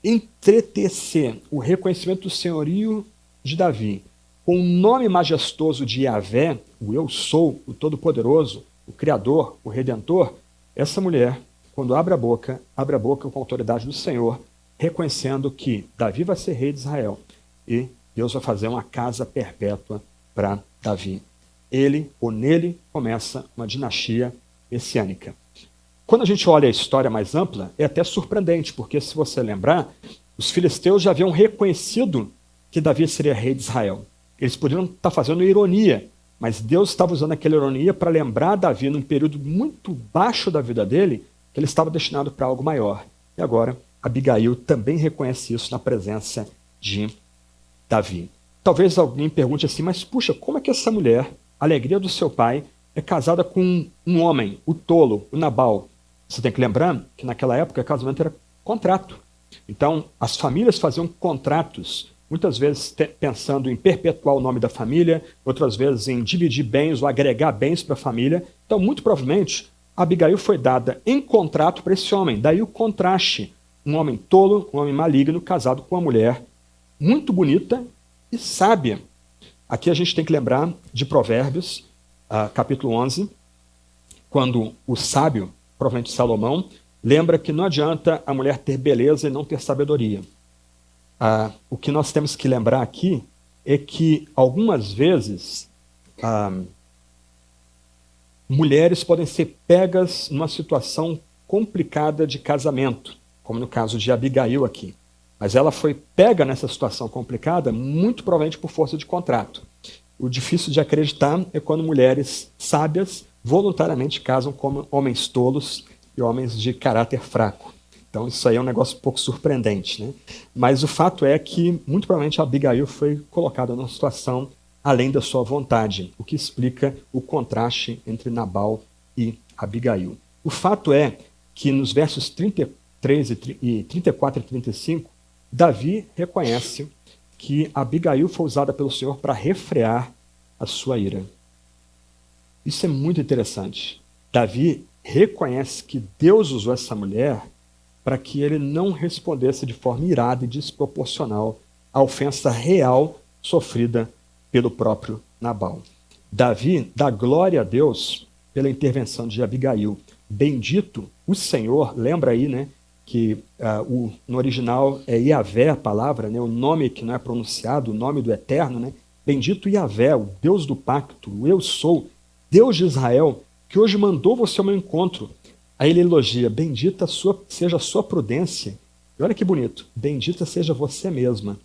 entretecer o reconhecimento do senhorio de Davi com o nome majestoso de Yahvé, o Eu Sou, o Todo-Poderoso, o Criador, o Redentor, essa mulher, quando abre a boca com a autoridade do Senhor, reconhecendo que Davi vai ser rei de Israel e Deus vai fazer uma casa perpétua para Davi. Ele, ou nele, começa uma dinastia messiânica. Quando a gente olha a história mais ampla, é até surpreendente, porque se você lembrar, os filisteus já haviam reconhecido que Davi seria rei de Israel. Eles poderiam estar fazendo ironia, mas Deus estava usando aquela ironia para lembrar Davi, num período muito baixo da vida dele, que ele estava destinado para algo maior. E agora, Abigail também reconhece isso na presença de Davi. Talvez alguém pergunte assim, mas puxa, como é que essa mulher, a alegria do seu pai, é casada com um homem, o tolo, o Nabal? Você tem que lembrar que naquela época casamento era contrato. Então, as famílias faziam contratos, muitas vezes pensando em perpetuar o nome da família, outras vezes em dividir bens ou agregar bens para a família. Então, muito provavelmente, Abigail foi dada em contrato para esse homem. Daí o contraste, um homem tolo, um homem maligno, casado com uma mulher muito bonita e sábia. Aqui a gente tem que lembrar de Provérbios, capítulo 11, quando o sábio, provavelmente Salomão, lembra que não adianta a mulher ter beleza e não ter sabedoria. O que nós temos que lembrar aqui é que, algumas vezes, mulheres podem ser pegas numa situação complicada de casamento, como no caso de Abigail aqui. Mas ela foi pega nessa situação complicada, muito provavelmente por força de contrato. O difícil de acreditar é quando mulheres sábias voluntariamente casam com homens tolos e homens de caráter fraco. Então isso aí é um negócio um pouco surpreendente, né? Mas o fato é que, muito provavelmente, a Abigail foi colocada numa situação além da sua vontade, o que explica o contraste entre Nabal e Abigail. O fato é que nos versos 33 e 34 e 35, Davi reconhece que Abigail foi usada pelo Senhor para refrear a sua ira. Isso é muito interessante. Davi reconhece que Deus usou essa mulher para que ele não respondesse de forma irada e desproporcional à ofensa real sofrida pelo próprio Nabal. Davi dá glória a Deus pela intervenção de Abigail. Bendito o Senhor, lembra aí, né, que no original é Yahvé a palavra, né, o nome que não é pronunciado, o nome do Eterno, né? Bendito Yahvé, o Deus do pacto, o Eu Sou, Deus de Israel, que hoje mandou você ao meu encontro. Aí ele elogia, bendita seja a sua prudência. E olha que bonito, bendita seja você mesma,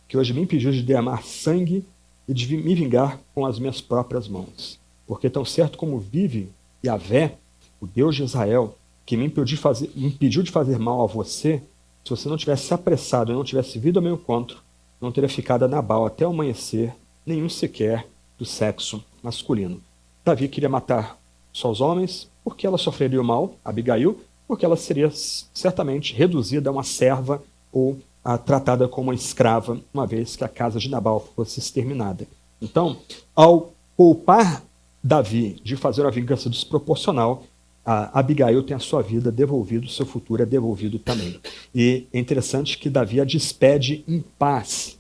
que hoje me impediu de derramar sangue e de me vingar com as minhas próprias mãos. Porque tão certo como vive Yahvé, o Deus de Israel, que me impediu de fazer mal a você, se você não tivesse se apressado e não tivesse vindo ao meu encontro, não teria ficado a Nabal até o amanhecer, nenhum sequer do sexo masculino. Davi queria matar só os homens, porque ela sofreria o mal, Abigail, porque ela seria certamente reduzida a uma serva ou tratada como uma escrava, uma vez que a casa de Nabal fosse exterminada. Então, ao poupar Davi de fazer uma vingança desproporcional, a Abigail tem a sua vida devolvida, o seu futuro é devolvido também. E é interessante que Davi a despede em paz.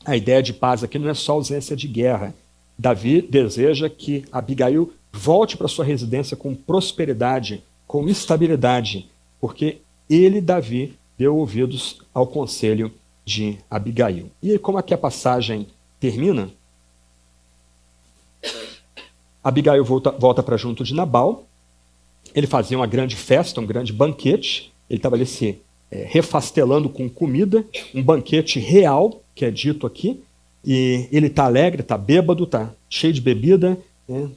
A ideia de paz aqui não é só ausência de guerra. Davi deseja que Abigail volte para sua residência com prosperidade, com estabilidade, porque ele, Davi, deu ouvidos ao conselho de Abigail. E como aqui a passagem termina, Abigail volta para junto de Nabal. Ele fazia uma grande festa, um grande banquete. Ele estava ali se refastelando com comida, um banquete real, que é dito aqui. E ele está alegre, está bêbado, está cheio de bebida, né?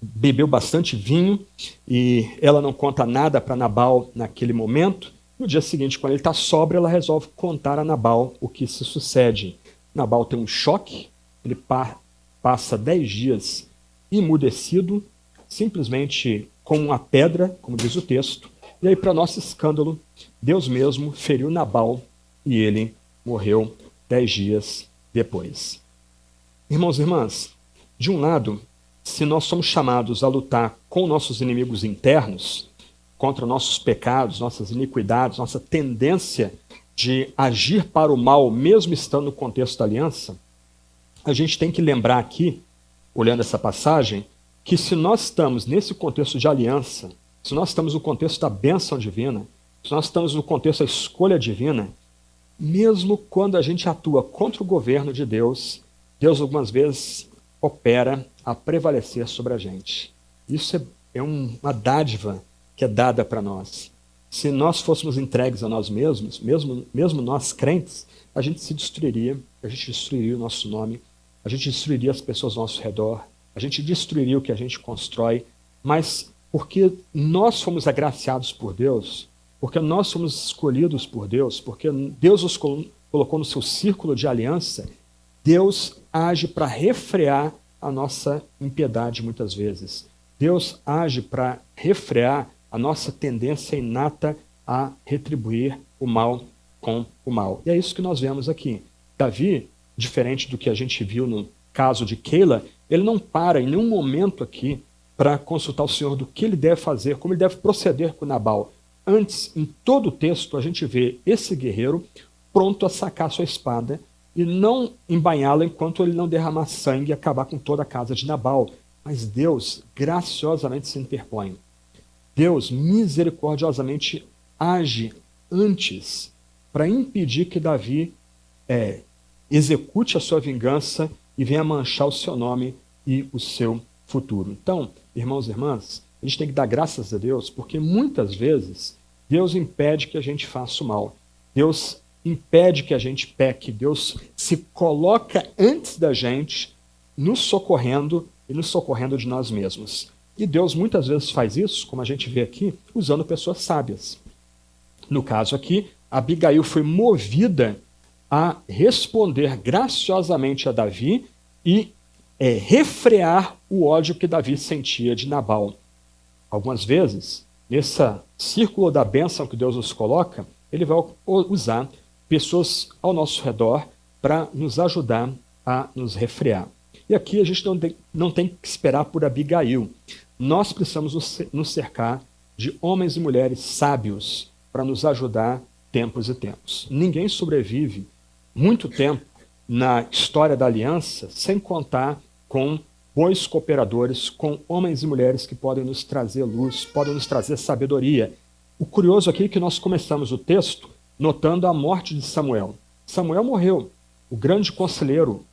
Bebeu bastante vinho, e ela não conta nada para Nabal naquele momento. No dia seguinte, quando ele está sóbrio, ela resolve contar a Nabal o que se sucede. Nabal tem um choque, ele passa 10 dias emudecido, simplesmente como uma pedra, como diz o texto. E aí, para nosso escândalo, Deus mesmo feriu Nabal e ele morreu 10 dias depois. Irmãos e irmãs, de um lado, se nós somos chamados a lutar com nossos inimigos internos, contra nossos pecados, nossas iniquidades, nossa tendência de agir para o mal, mesmo estando no contexto da aliança, a gente tem que lembrar aqui, olhando essa passagem, que se nós estamos nesse contexto de aliança, se nós estamos no contexto da bênção divina, se nós estamos no contexto da escolha divina, mesmo quando a gente atua contra o governo de Deus, Deus algumas vezes opera a prevalecer sobre a gente. Isso é uma dádiva que é dada para nós. Se nós fôssemos entregues a nós mesmos, mesmo nós crentes, a gente se destruiria, a gente destruiria o nosso nome, a gente destruiria as pessoas ao nosso redor, a gente destruiria o que a gente constrói, mas porque nós fomos agraciados por Deus, porque nós fomos escolhidos por Deus, porque Deus nos colocou no seu círculo de aliança, Deus age para refrear a nossa impiedade muitas vezes. Deus age para refrear a nossa tendência inata a retribuir o mal com o mal. E é isso que nós vemos aqui. Davi, diferente do que a gente viu no caso de Keila, ele não para em nenhum momento aqui para consultar o Senhor do que ele deve fazer, como ele deve proceder com Nabal. Antes, em todo o texto, a gente vê esse guerreiro pronto a sacar sua espada e não embainhá-la enquanto ele não derramar sangue e acabar com toda a casa de Nabal. Mas Deus graciosamente se interpõe. Deus misericordiosamente age antes para impedir que Davi execute a sua vingança e venha manchar o seu nome e o seu futuro. Então, irmãos e irmãs, a gente tem que dar graças a Deus, porque muitas vezes Deus impede que a gente faça o mal. Deus impede que a gente peque. Deus se coloca antes da gente, nos socorrendo e nos socorrendo de nós mesmos. E Deus muitas vezes faz isso, como a gente vê aqui, usando pessoas sábias. No caso aqui, Abigail foi movida a responder graciosamente a Davi e refrear o ódio que Davi sentia de Nabal. Algumas vezes, nesse círculo da bênção que Deus nos coloca, ele vai usar pessoas ao nosso redor para nos ajudar a nos refrear. E aqui a gente não tem que esperar por Abigail. Nós precisamos nos cercar de homens e mulheres sábios para nos ajudar tempos e tempos. Ninguém sobrevive muito tempo na história da aliança sem contar com bons cooperadores, com homens e mulheres que podem nos trazer luz, podem nos trazer sabedoria. O curioso aqui é que nós começamos o texto notando a morte de Samuel. Samuel morreu. O grande conselheiro,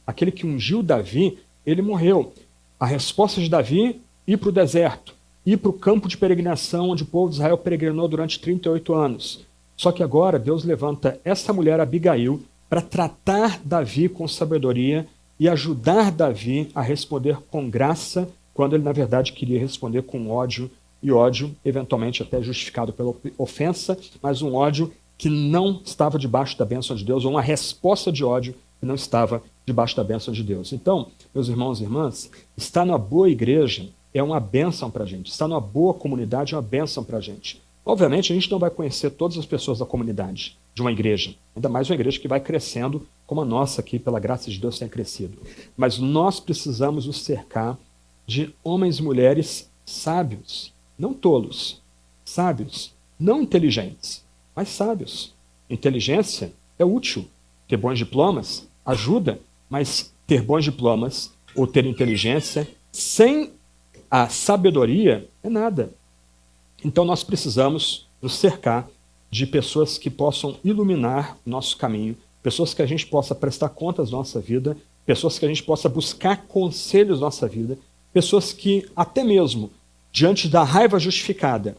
aquele que ungiu Davi, ele morreu. A resposta de Davi, ir para o deserto, ir para o campo de peregrinação, onde o povo de Israel peregrinou durante 38 anos. Só que agora Deus levanta essa mulher, Abigail, para tratar Davi com sabedoria e ajudar Davi a responder com graça, quando ele, na verdade, queria responder com ódio, e ódio, eventualmente até justificado pela ofensa, mas um ódio que não estava debaixo da bênção de Deus, ou uma resposta de ódio que não estava debaixo da bênção de Deus. Então, meus irmãos e irmãs, estar numa boa igreja é uma bênção para a gente, estar numa boa comunidade é uma bênção para a gente. Obviamente, a gente não vai conhecer todas as pessoas da comunidade de uma igreja, ainda mais uma igreja que vai crescendo, como a nossa aqui, pela graça de Deus, tem crescido. Mas nós precisamos nos cercar de homens e mulheres sábios, não tolos, sábios, não inteligentes, mas sábios. Inteligência é útil, ter bons diplomas ajuda, mas ter bons diplomas ou ter inteligência sem a sabedoria é nada. Então nós precisamos nos cercar de pessoas que possam iluminar o nosso caminho, pessoas que a gente possa prestar contas da nossa vida, pessoas que a gente possa buscar conselhos da nossa vida, pessoas que até mesmo diante da raiva justificada,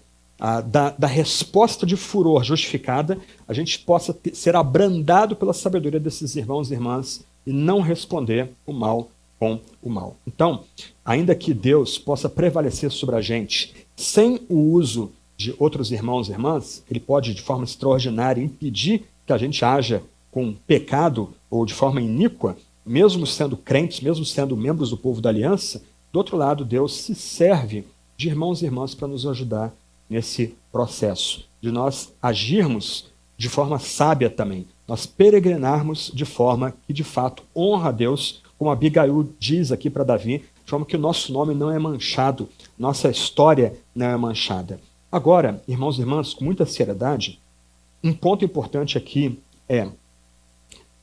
da resposta de furor justificada, a gente possa ser abrandado pela sabedoria desses irmãos e irmãs e não responder o mal com o mal. Então, ainda que Deus possa prevalecer sobre a gente sem o uso de outros irmãos e irmãs, ele pode, de forma extraordinária, impedir que a gente haja com pecado ou de forma iníqua, mesmo sendo crentes, mesmo sendo membros do povo da aliança. Do outro lado, Deus se serve de irmãos e irmãs para nos ajudar nesse processo, de nós agirmos de forma sábia também, nós peregrinarmos de forma que de fato honra a Deus, como Abigail diz aqui para Davi, de forma que o nosso nome não é manchado, nossa história não é manchada. Agora, irmãos e irmãs, com muita seriedade, um ponto importante aqui é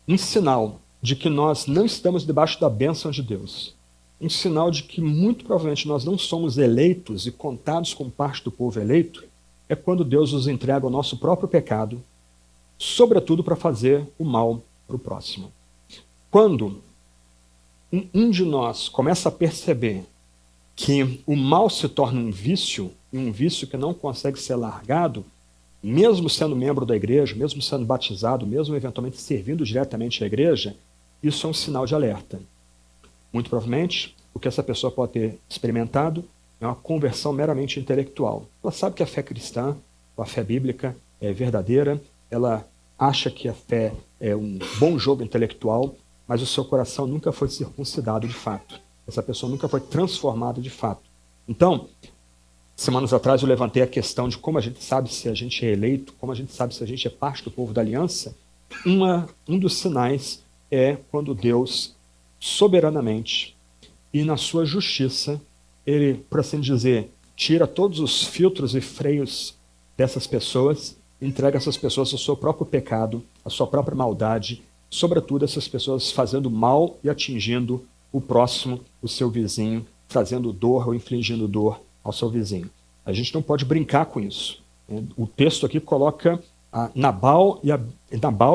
um sinal de que nós não estamos debaixo da bênção de Deus. Um sinal de que muito provavelmente nós não somos eleitos e contados como parte do povo eleito, é quando Deus nos entrega o nosso próprio pecado, sobretudo para fazer o mal para o próximo. Quando um de nós começa a perceber que o mal se torna um vício, e um vício que não consegue ser largado, mesmo sendo membro da igreja, mesmo sendo batizado, mesmo eventualmente servindo diretamente à igreja, isso é um sinal de alerta. Muito provavelmente, o que essa pessoa pode ter experimentado é uma conversão meramente intelectual. Ela sabe que a fé cristã, ou a fé bíblica, é verdadeira, ela acha que a fé é um bom jogo intelectual, mas o seu coração nunca foi circuncidado de fato. Essa pessoa nunca foi transformada de fato. Então, semanas atrás eu levantei a questão de como a gente sabe se a gente é eleito, como a gente sabe se a gente é parte do povo da aliança. Um dos sinais é quando Deus soberanamente e na sua justiça, ele, por assim dizer, tira todos os filtros e freios dessas pessoas, entrega essas pessoas ao seu próprio pecado, à sua própria maldade, sobretudo essas pessoas fazendo mal e atingindo o próximo, o seu vizinho, trazendo dor ou infligindo dor ao seu vizinho. A gente não pode brincar com isso. O texto aqui coloca Nabal e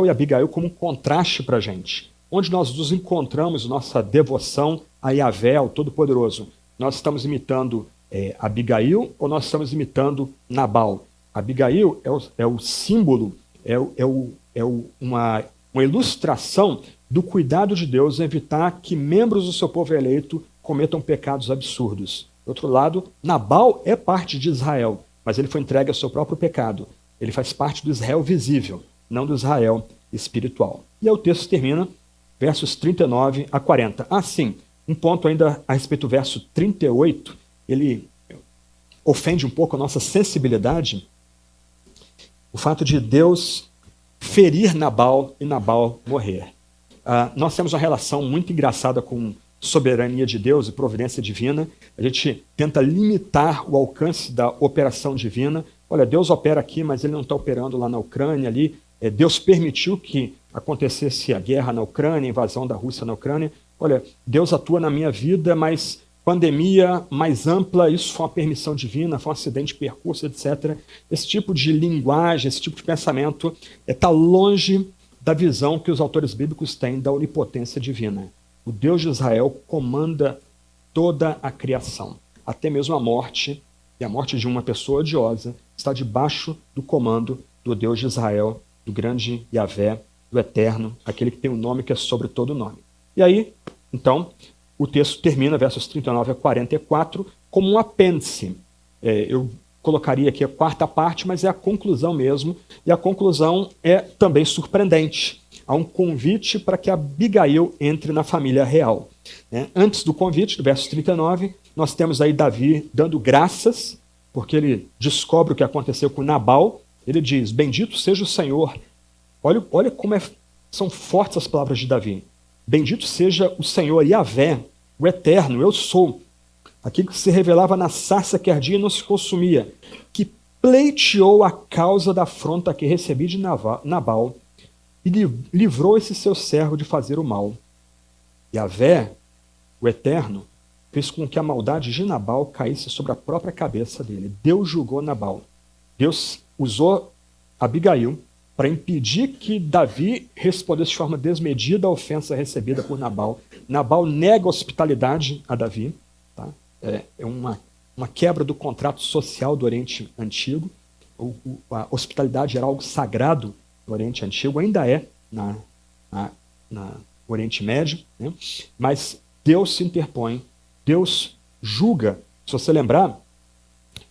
Abigail como um contraste para a gente. Onde nós nos encontramos nossa devoção a Yahvé, ao Todo-Poderoso? Nós estamos imitando Abigail ou nós estamos imitando Nabal? Abigail é o símbolo, uma ilustração do cuidado de Deus em evitar que membros do seu povo eleito cometam pecados absurdos. Do outro lado, Nabal é parte de Israel, mas ele foi entregue ao seu próprio pecado. Ele faz parte do Israel visível, não do Israel espiritual. E aí o texto termina versos 39 a 40. Sim, um ponto ainda a respeito do verso 38, ele ofende um pouco a nossa sensibilidade, o fato de Deus ferir Nabal e Nabal morrer. Nós temos uma relação muito engraçada com soberania de Deus e providência divina. A gente tenta limitar o alcance da operação divina. Olha, Deus opera aqui, mas ele não está operando lá na Ucrânia, ali. Deus permitiu que acontecesse a guerra na Ucrânia, a invasão da Rússia na Ucrânia, olha, Deus atua na minha vida, mas pandemia mais ampla, isso foi uma permissão divina, foi um acidente de percurso, etc. Esse tipo de linguagem, esse tipo de pensamento está longe da visão que os autores bíblicos têm da onipotência divina. O Deus de Israel comanda toda a criação, até mesmo a morte, e a morte de uma pessoa odiosa está debaixo do comando do Deus de Israel, do grande Yahvé, do Eterno, aquele que tem um nome que é sobre todo nome. E aí, então, o texto termina, versos 39 a 44, como um apêndice. Eu colocaria aqui a quarta parte, mas é a conclusão mesmo, e a conclusão é também surpreendente. Há um convite para que Abigail entre na família real. Antes do convite, do verso 39, nós temos aí Davi dando graças, porque ele descobre o que aconteceu com Nabal. Ele diz, bendito seja o Senhor. Olha como são fortes as palavras de Davi. Bendito seja o Senhor Yahvé, o Eterno, eu sou, aquele que se revelava na sarça que ardia e não se consumia, que pleiteou a causa da afronta que recebi de Nabal e livrou esse seu servo de fazer o mal. Yahvé, o Eterno, fez com que a maldade de Nabal caísse sobre a própria cabeça dele. Deus julgou Nabal. Deus usou Abigail para impedir que Davi respondesse de forma desmedida à ofensa recebida por Nabal. Nabal nega hospitalidade a Davi. Tá? É uma quebra do contrato social do Oriente Antigo. A hospitalidade era algo sagrado no Oriente Antigo, ainda é no Oriente Médio, né? Mas Deus se interpõe, Deus julga. Se você lembrar,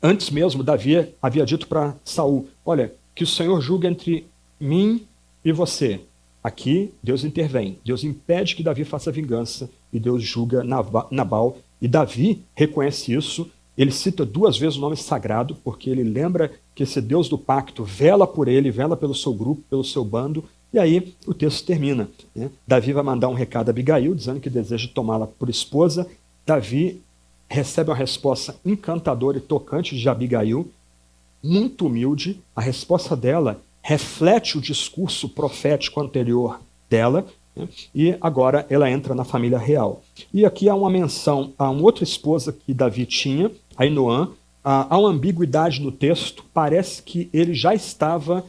antes mesmo Davi havia dito para Saul, olha, que o Senhor julgue entre mim e você. Aqui Deus intervém, Deus impede que Davi faça vingança e Deus julga Nabal. E Davi reconhece isso, ele cita 2 vezes o nome sagrado, porque ele lembra que esse Deus do pacto vela por ele, vela pelo seu grupo, pelo seu bando. E aí o texto termina. Né? Davi vai mandar um recado a Abigail, dizendo que deseja tomá-la por esposa. Davi recebe uma resposta encantadora e tocante de Abigail, muito humilde. A resposta dela reflete o discurso profético anterior dela, né? E agora ela entra na família real. E aqui há uma menção a uma outra esposa que Davi tinha, Ainoã. Há uma ambiguidade no texto, parece que ele já estava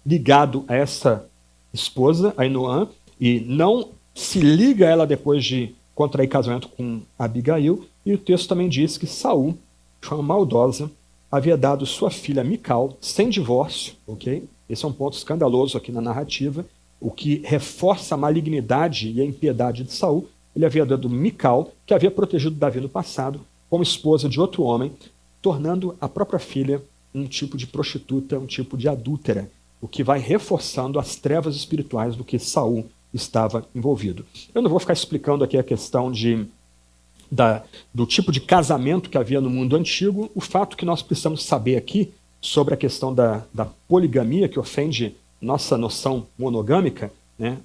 ligado a essa esposa, Ainoã, e não se liga a ela depois de contrair casamento com Abigail. E o texto também diz que Saul, de forma maldosa, havia dado sua filha Mical sem divórcio, ok? Esse é um ponto escandaloso aqui na narrativa, o que reforça a malignidade e a impiedade de Saul. Ele havia dado Mical, que havia protegido Davi no passado, como esposa de outro homem, tornando a própria filha um tipo de prostituta, um tipo de adúltera, o que vai reforçando as trevas espirituais do que Saul estava envolvido. Eu não vou ficar explicando aqui a questão do tipo de casamento que havia no mundo antigo. O fato que nós precisamos saber aqui sobre a questão da poligamia, que ofende nossa noção monogâmica, né,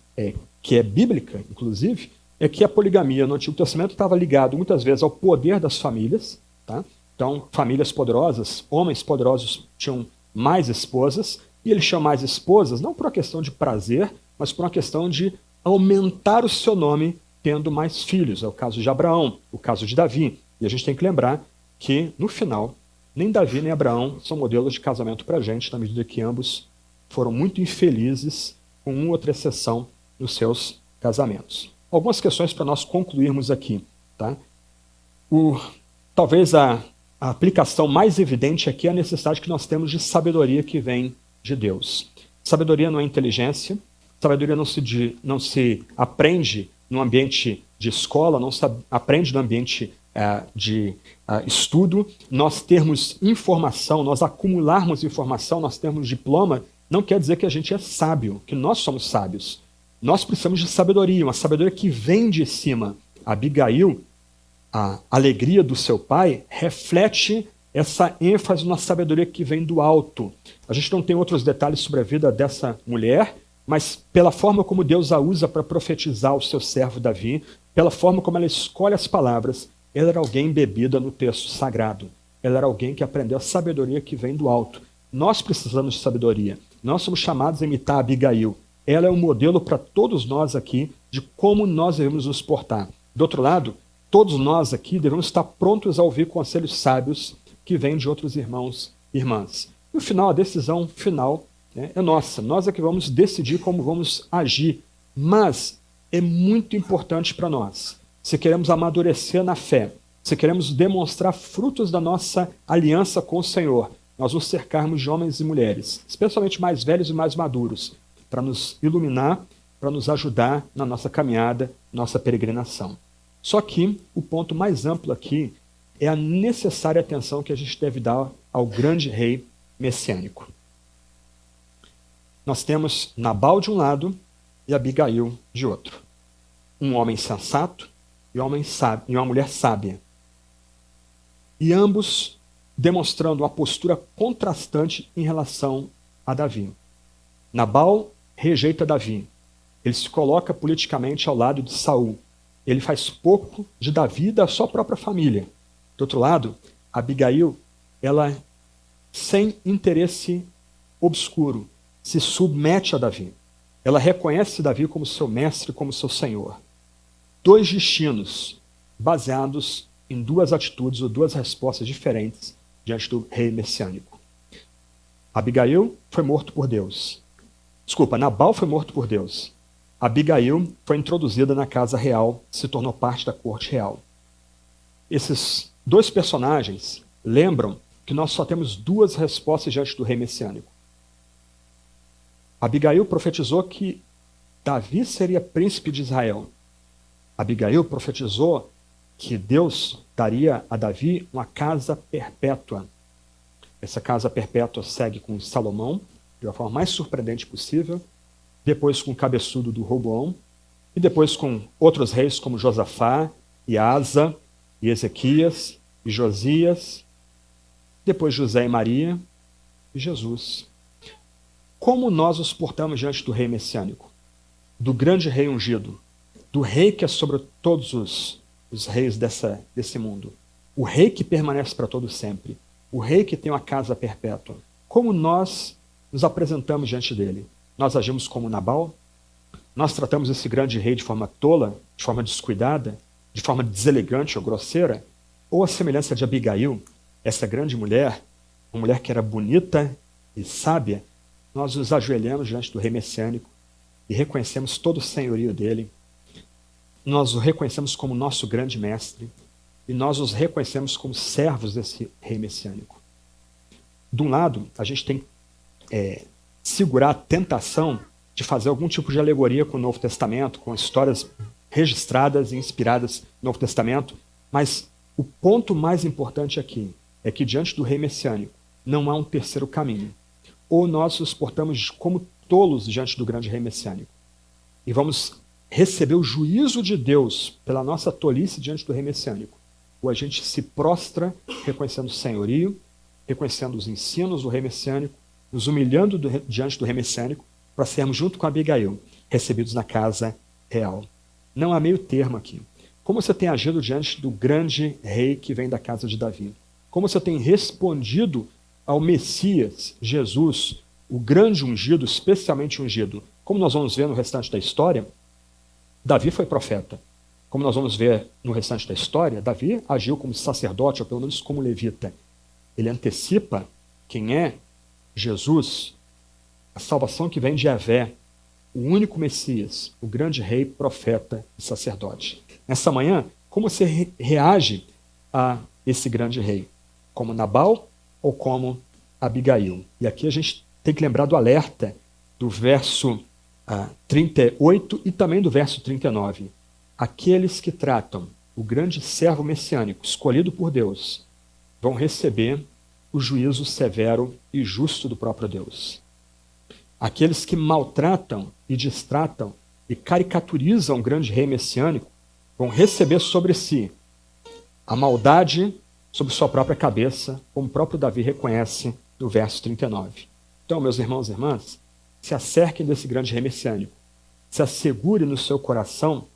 que é bíblica, inclusive, é que a poligamia no Antigo Testamento estava ligado muitas vezes ao poder das famílias. Tá? Então, famílias poderosas, homens poderosos tinham mais esposas, e eles tinham mais esposas não por uma questão de prazer, mas por uma questão de aumentar o seu nome tendo mais filhos. É o caso de Abraão, o caso de Davi. E a gente tem que lembrar que, no final, nem Davi nem Abraão são modelos de casamento para a gente, na medida que ambos foram muito infelizes, com uma outra exceção, nos seus casamentos. Algumas questões para nós concluirmos aqui. Tá? Talvez a aplicação mais evidente aqui é a necessidade que nós temos de sabedoria que vem de Deus. Sabedoria não é inteligência, sabedoria não se aprende no ambiente de escola, não se aprende no ambiente de estudo. Nós termos informação, nós acumularmos informação, nós termos diploma, não quer dizer que a gente é sábio, que nós somos sábios. Nós precisamos de sabedoria, uma sabedoria que vem de cima. Abigail, a alegria do seu pai, reflete essa ênfase na sabedoria que vem do alto. A gente não tem outros detalhes sobre a vida dessa mulher, mas pela forma como Deus a usa para profetizar o seu servo Davi, pela forma como ela escolhe as palavras, ela era alguém embebida no texto sagrado. Ela era alguém que aprendeu a sabedoria que vem do alto. Nós precisamos de sabedoria. Nós somos chamados a imitar Abigail. ela é um modelo para todos nós aqui de como nós devemos nos portar. Do outro lado, todos nós aqui devemos estar prontos a ouvir conselhos sábios que vêm de outros irmãos e irmãs. No final, a decisão final, né, é nossa. Nós é que vamos decidir como vamos agir. Mas é muito importante para nós, se queremos amadurecer na fé, se queremos demonstrar frutos da nossa aliança com o Senhor, nós nos cercarmos de homens e mulheres, especialmente mais velhos e mais maduros, para nos iluminar, para nos ajudar na nossa caminhada, nossa peregrinação. Só que o ponto mais amplo aqui é a necessária atenção que a gente deve dar ao grande rei messiânico. Nós temos Nabal de um lado e Abigail de outro. Um homem sensato e uma mulher sábia. E ambos demonstrando uma postura contrastante em relação a Davi. Nabal rejeita Davi. Ele se coloca politicamente ao lado de Saul. Ele faz pouco de Davi e da sua própria família. Do outro lado, Abigail, ela, sem interesse obscuro, se submete a Davi. Ela reconhece Davi como seu mestre, como seu senhor. Dois destinos baseados em duas atitudes ou duas respostas diferentes diante do rei messiânico. Abigail foi morto por Deus. Nabal foi morto por Deus. Abigail foi introduzida na casa real, se tornou parte da corte real. Esses dois personagens lembram que nós só temos duas respostas diante do rei messiânico. Abigail profetizou que Davi seria príncipe de Israel. Abigail profetizou que Deus daria a Davi uma casa perpétua. Essa casa perpétua segue com Salomão, de uma forma mais surpreendente possível, depois com o cabeçudo do Roboão, e depois com outros reis como Josafá, e Asa, e Ezequias, e Josias, depois José e Maria, e Jesus. Como nós nos portamos diante do rei messiânico, do grande rei ungido, do rei que é sobre todos os reis desse mundo, o rei que permanece para todo sempre, o rei que tem uma casa perpétua? Como nós nos apresentamos diante dele? Nós agimos como Nabal? Nós tratamos esse grande rei de forma tola, de forma descuidada, de forma deselegante ou grosseira? Ou a semelhança de Abigail, essa grande mulher, uma mulher que era bonita e sábia, nós nos ajoelhamos diante do rei messiânico e reconhecemos todo o senhorio dele. Nós o reconhecemos como nosso grande mestre e nós os reconhecemos como servos desse rei messiânico. De um lado, a gente tem que segurar a tentação de fazer algum tipo de alegoria com o Novo Testamento, com histórias registradas e inspiradas no Novo Testamento, mas o ponto mais importante aqui é que diante do rei messiânico não há um terceiro caminho. Ou nós nos portamos como tolos diante do grande rei messiânico e vamos receber o juízo de Deus pela nossa tolice diante do rei messiânico, ou a gente se prostra reconhecendo o senhorio, reconhecendo os ensinos do rei messiânico, nos humilhando diante do rei messiânico, para sermos, junto com Abigail, recebidos na casa real. Não há meio termo aqui. Como você tem agido diante do grande rei que vem da casa de Davi? Como você tem respondido ao Messias, Jesus, o grande ungido, especialmente ungido? Como nós vamos ver no restante da história, Davi foi profeta. Como nós vamos ver no restante da história, Davi agiu como sacerdote, ou pelo menos como levita. Ele antecipa quem é Jesus, a salvação que vem de Yahvé, o único Messias, o grande rei, profeta e sacerdote. Nessa manhã, como você reage a esse grande rei? Como Nabal ou como Abigail? E aqui a gente tem que lembrar do alerta do verso 38 e também do verso 39. Aqueles que tratam o grande servo messiânico, escolhido por Deus, vão receber o juízo severo e justo do próprio Deus. Aqueles que maltratam e distratam e caricaturizam o grande rei messiânico vão receber sobre si a maldade sobre sua própria cabeça, como o próprio Davi reconhece no verso 39. Então, meus irmãos e irmãs, se acerquem desse grande rei messiânico. Se assegure no seu coração,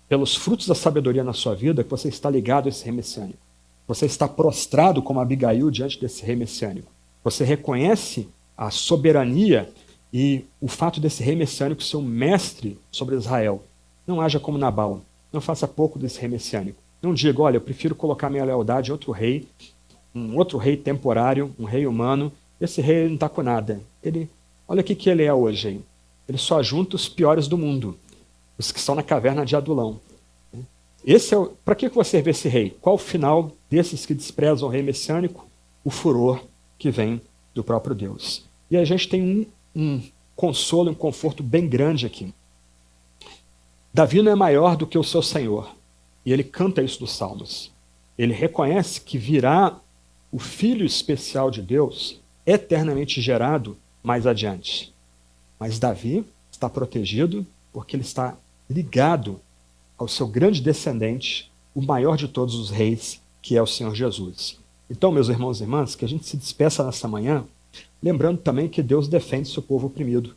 pelos frutos da sabedoria na sua vida, que você está ligado a esse rei messiânico. Você está prostrado como Abigail diante desse rei messiânico. Você reconhece a soberania E o fato desse rei messiânico ser um mestre sobre Israel. Não haja como Nabal. Não faça pouco desse rei messiânico. Não diga, olha, eu prefiro colocar minha lealdade em outro rei, um outro rei temporário, um rei humano. Esse rei não está com nada. Olha o que ele é hoje. Hein? Ele só junta os piores do mundo, os que estão na caverna de Adulão. Para que você serve esse rei? Qual o final desses que desprezam o rei messiânico? O furor que vem do próprio Deus. E a gente tem um consolo, um conforto bem grande aqui. Davi não é maior do que o seu Senhor. E ele canta isso nos Salmos. Ele reconhece que virá o Filho especial de Deus, eternamente gerado, mais adiante. Mas Davi está protegido porque ele está ligado ao seu grande descendente, o maior de todos os reis, que é o Senhor Jesus. Então, meus irmãos e irmãs, que a gente se despeça nessa manhã, lembrando também que Deus defende seu povo oprimido.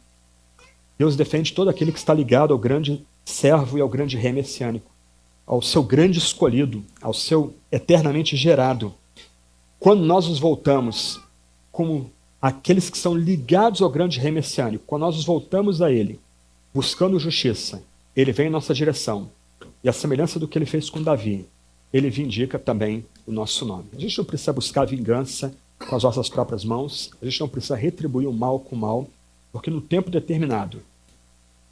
Deus defende todo aquele que está ligado ao grande servo e ao grande rei messiânico, ao seu grande escolhido, ao seu eternamente gerado. Quando nós nos voltamos como aqueles que são ligados ao grande rei messiânico, quando nós nos voltamos a ele, buscando justiça, ele vem em nossa direção. E a semelhança do que ele fez com Davi, ele vindica também o nosso nome. A gente não precisa buscar vingança com as nossas próprias mãos, a gente não precisa retribuir o mal com o mal, porque no tempo determinado,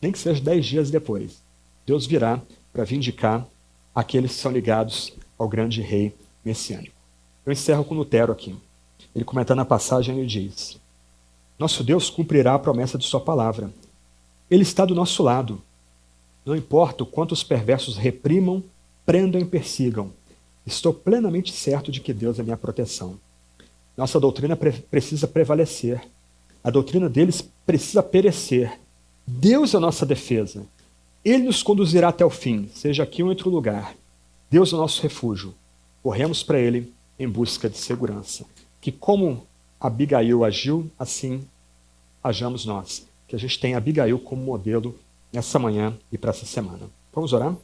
nem que seja 10 dias depois, Deus virá para vindicar aqueles que são ligados ao grande rei messiânico. Eu encerro com Lutero aqui. Ele comentando a passagem, ele diz: nosso Deus cumprirá a promessa de sua palavra. Ele está do nosso lado. Não importa o quanto os perversos reprimam, prendam e persigam. Estou plenamente certo de que Deus é minha proteção. Nossa doutrina precisa prevalecer. A doutrina deles precisa perecer. Deus é a nossa defesa. Ele nos conduzirá até o fim, seja aqui ou em outro lugar. Deus é o nosso refúgio. Corremos para ele em busca de segurança. Que como Abigail agiu, assim hajamos nós. Que a gente tenha Abigail como modelo nessa manhã e para essa semana. Vamos orar?